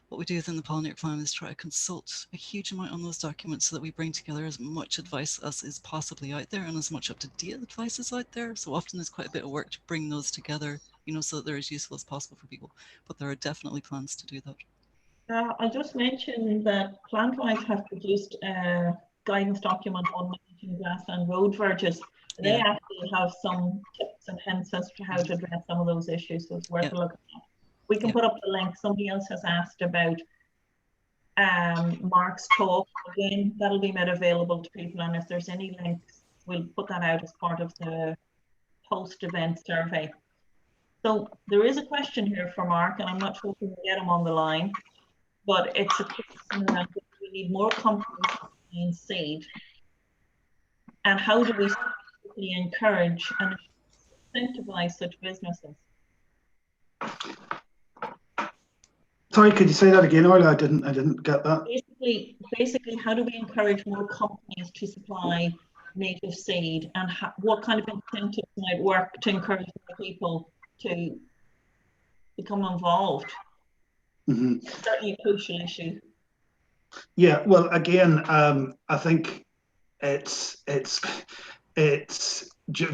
What we do within the Pollinator Plan is try to consult a huge amount on those documents so that we bring together as much advice as is possibly out there, and as much up-to-date advice as out there. So often there's quite a bit of work to bring those together, so that they're as useful as possible for people. But there are definitely plans to do that. I just mentioned that Plantwise have produced a guidance document on managing grassland road verges. They actually have some tips and hints as to how to address some of those issues, so it's worth a look at. We can put up the link. Somebody else has asked about Mark's talk. Again, that'll be made available to people, and if there's any links, we'll put that out as part of the post-event survey. So there is a question here for Mark, and I'm not sure if we can get him on the line, but it's a question that we need more companies in seed. And how do we encourage and incentivize such businesses? Sorry, could you say that again, Orla? I didn't get that. Basically, how do we encourage more companies to supply native seed, and what kind of incentives might work to encourage more people to become involved? Mm-hmm. It's certainly a crucial issue. Yeah, well, again, I think it's the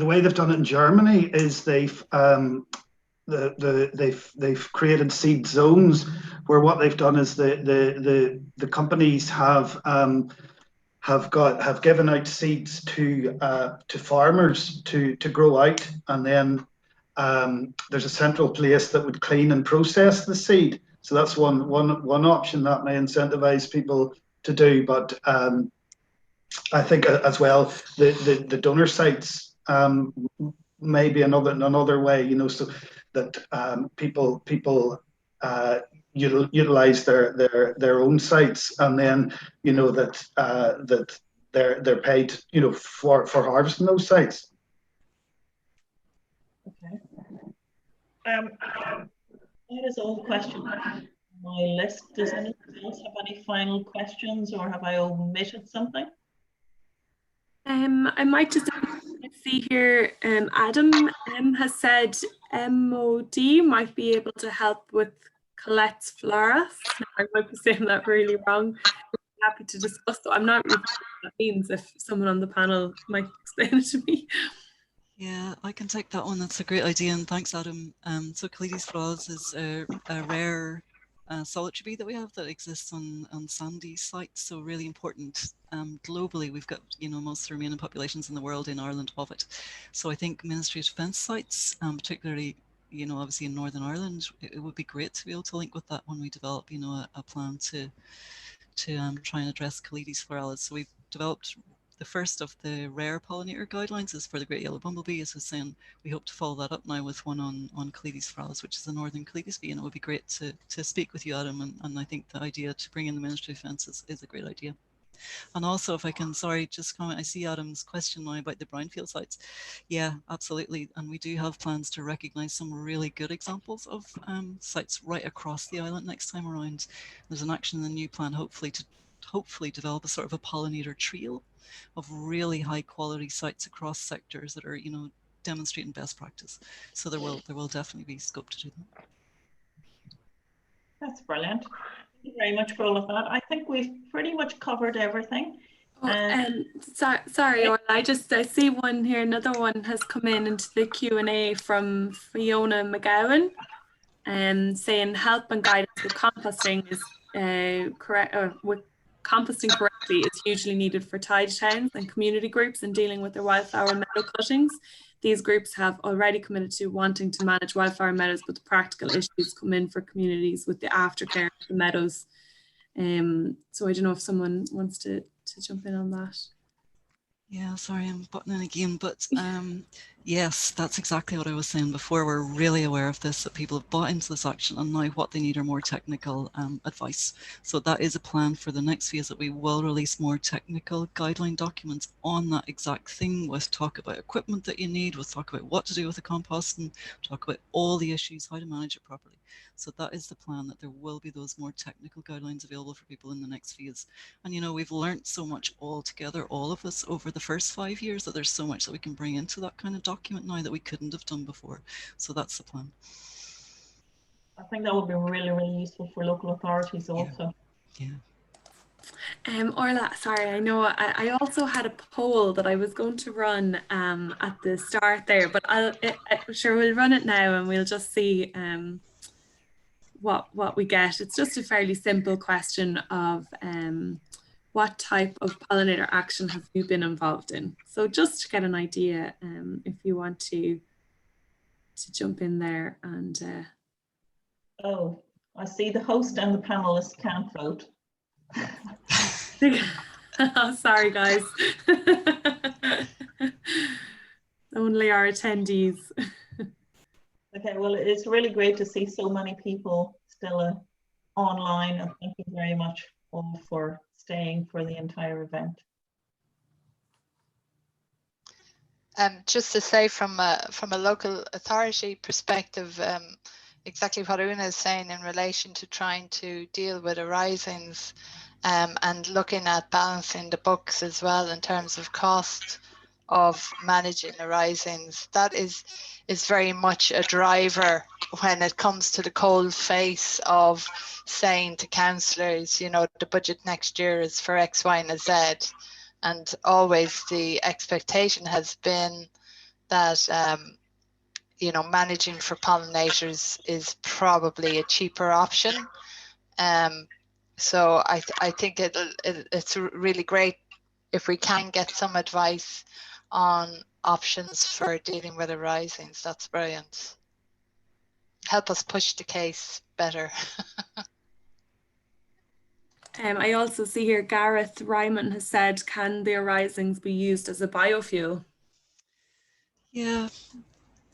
way they've done it in Germany is they've created seed zones where what they've done is the companies have given out seeds to farmers to grow out, and then there's a central place that would clean and process the seed. So that's one option that may incentivize people to do. But I think as well the donor sites may be another way, you know, so that people utilize their own sites, and then you know that they're paid, you know, for harvesting those sites. Okay. That is all the questions on my list. Does anyone else have any final questions, or have I omitted something? I might just see here, Adam has said MOD might be able to help with Colette's flora. I might be saying that really wrong. I'm happy to discuss, though. I'm not really sure what that means. If someone on the panel might explain it to me. Yeah, I can take that one. That's a great idea, and thanks, Adam. So Coletes florals is a rare solitary bee that we have that exists on sandy sites, so really important. Globally, we've got, you know, most of the remaining populations in the world in Ireland of it. So I think Ministry of Defence sites, particularly, you know, obviously in Northern Ireland, it would be great to be able to link with that when we develop, you know, a plan to try and address Coletes floralis. So we've developed the first of the rare pollinator guidelines is for the great yellow bumblebee, as I was saying. We hope to follow that up now with one on Coletes floralis, which is the northern Coletes bee, and it would be great to speak with you, Adam, and I think the idea to bring in the Ministry of Defence is a great idea. And also, if I can, sorry, just comment, I see Adam's question now about the brownfield sites. Yeah, absolutely. And we do have plans to recognise some really good examples of sites right across the island next time around. There's an action in the new plan, hopefully develop a sort of a pollinator trio of really high quality sites across sectors that are, you know, demonstrating best practice. So there will definitely be scope to do that. That's brilliant. Thank you very much for all of that. I think we've pretty much covered everything. Sorry, Orla, I see one here. Another one has come in into the Q&A from Fiona McGowan, saying help and guidance with composting is correct. With composting correctly is hugely needed for tide towns and community groups in dealing with their wildflower meadow cuttings. These groups have already committed to wanting to manage wildflower meadows, but the practical issues come in for communities with the aftercare of the meadows. So I don't know if someone wants to jump in on that. Yeah, sorry, I'm buttoning again, but yes, that's exactly what I was saying before. We're really aware of this, that people have bought into this action, and now what they need are more technical advice. So that is a plan for the next phase, that we will release more technical guideline documents on that exact thing. We'll talk about equipment that you need, we'll talk about what to do with the composting, talk about all the issues, how to manage it properly. So that is the plan, that there will be those more technical guidelines available for people in the next phase. And you know, we've learned so much all together, all of us, over the first 5 years, that there's so much that we can bring into that kind of document now that we couldn't have done before. So that's the plan. I think that would be really, really useful for local authorities also. Yeah. Orla, sorry, I know I also had a poll that I was going to run at the start there, but sure, we'll run it now and we'll just see what we get. It's just a fairly simple question of what type of pollinator action have you been involved in? So just to get an idea, if you want to jump in there and. Oh, I see the host and the panelists can't vote. Oh, sorry, guys. Only our attendees. Okay, well, it's really great to see so many people still online, and thank you very much all for staying for the entire event. Just to say, from a local authority perspective, exactly what Una is saying in relation to trying to deal with arisings and looking at balancing the books as well in terms of cost. of managing the risings. That is very much a driver when it comes to the cold face of saying to councillors, you know, the budget next year is for X, Y, and Z. And always the expectation has been that, you know, managing for pollinators is probably a cheaper option. So I think it's really great if we can get some advice on options for dealing with the risings. That's brilliant. Help us push the case better. I also see here Gareth Ryman has said, can the arisings be used as a biofuel? Yeah,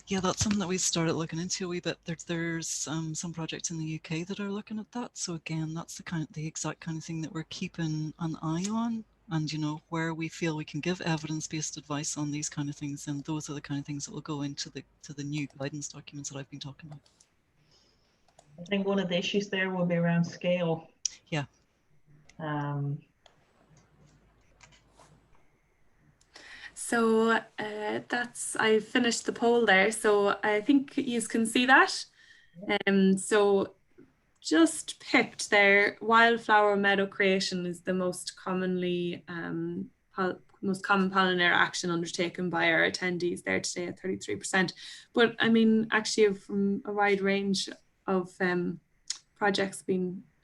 that's something that we started looking into a wee bit. There's some projects in the UK that are looking at that. So again, that's the exact kind of thing that we're keeping an eye on. And, you know, where we feel we can give evidence-based advice on these kind of things, and those are the kind of things that will go into the new guidance documents that I've been talking about. I think one of the issues there will be around scale. Yeah. So I finished the poll there. So I think you can see that. So just picked there, wildflower meadow creation is the most commonly most common pollinator action undertaken by our attendees there today at 33%. But I mean, actually from a wide range of projects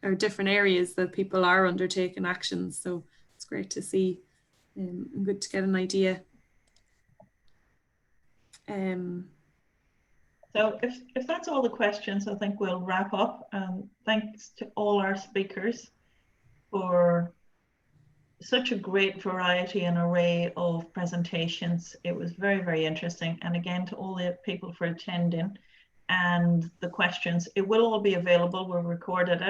or different areas that people are undertaking actions. So it's great to see and good to get an idea. So if that's all the questions, I think we'll wrap up. Thanks to all our speakers for such a great variety and array of presentations. It was very, very interesting. And again, to all the people for attending and the questions, it will all be available. We'll record it.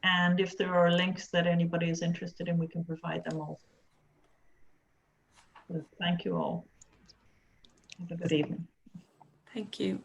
And if there are links that anybody is interested in, we can provide them also. So thank you all. Have a good evening. Thank you.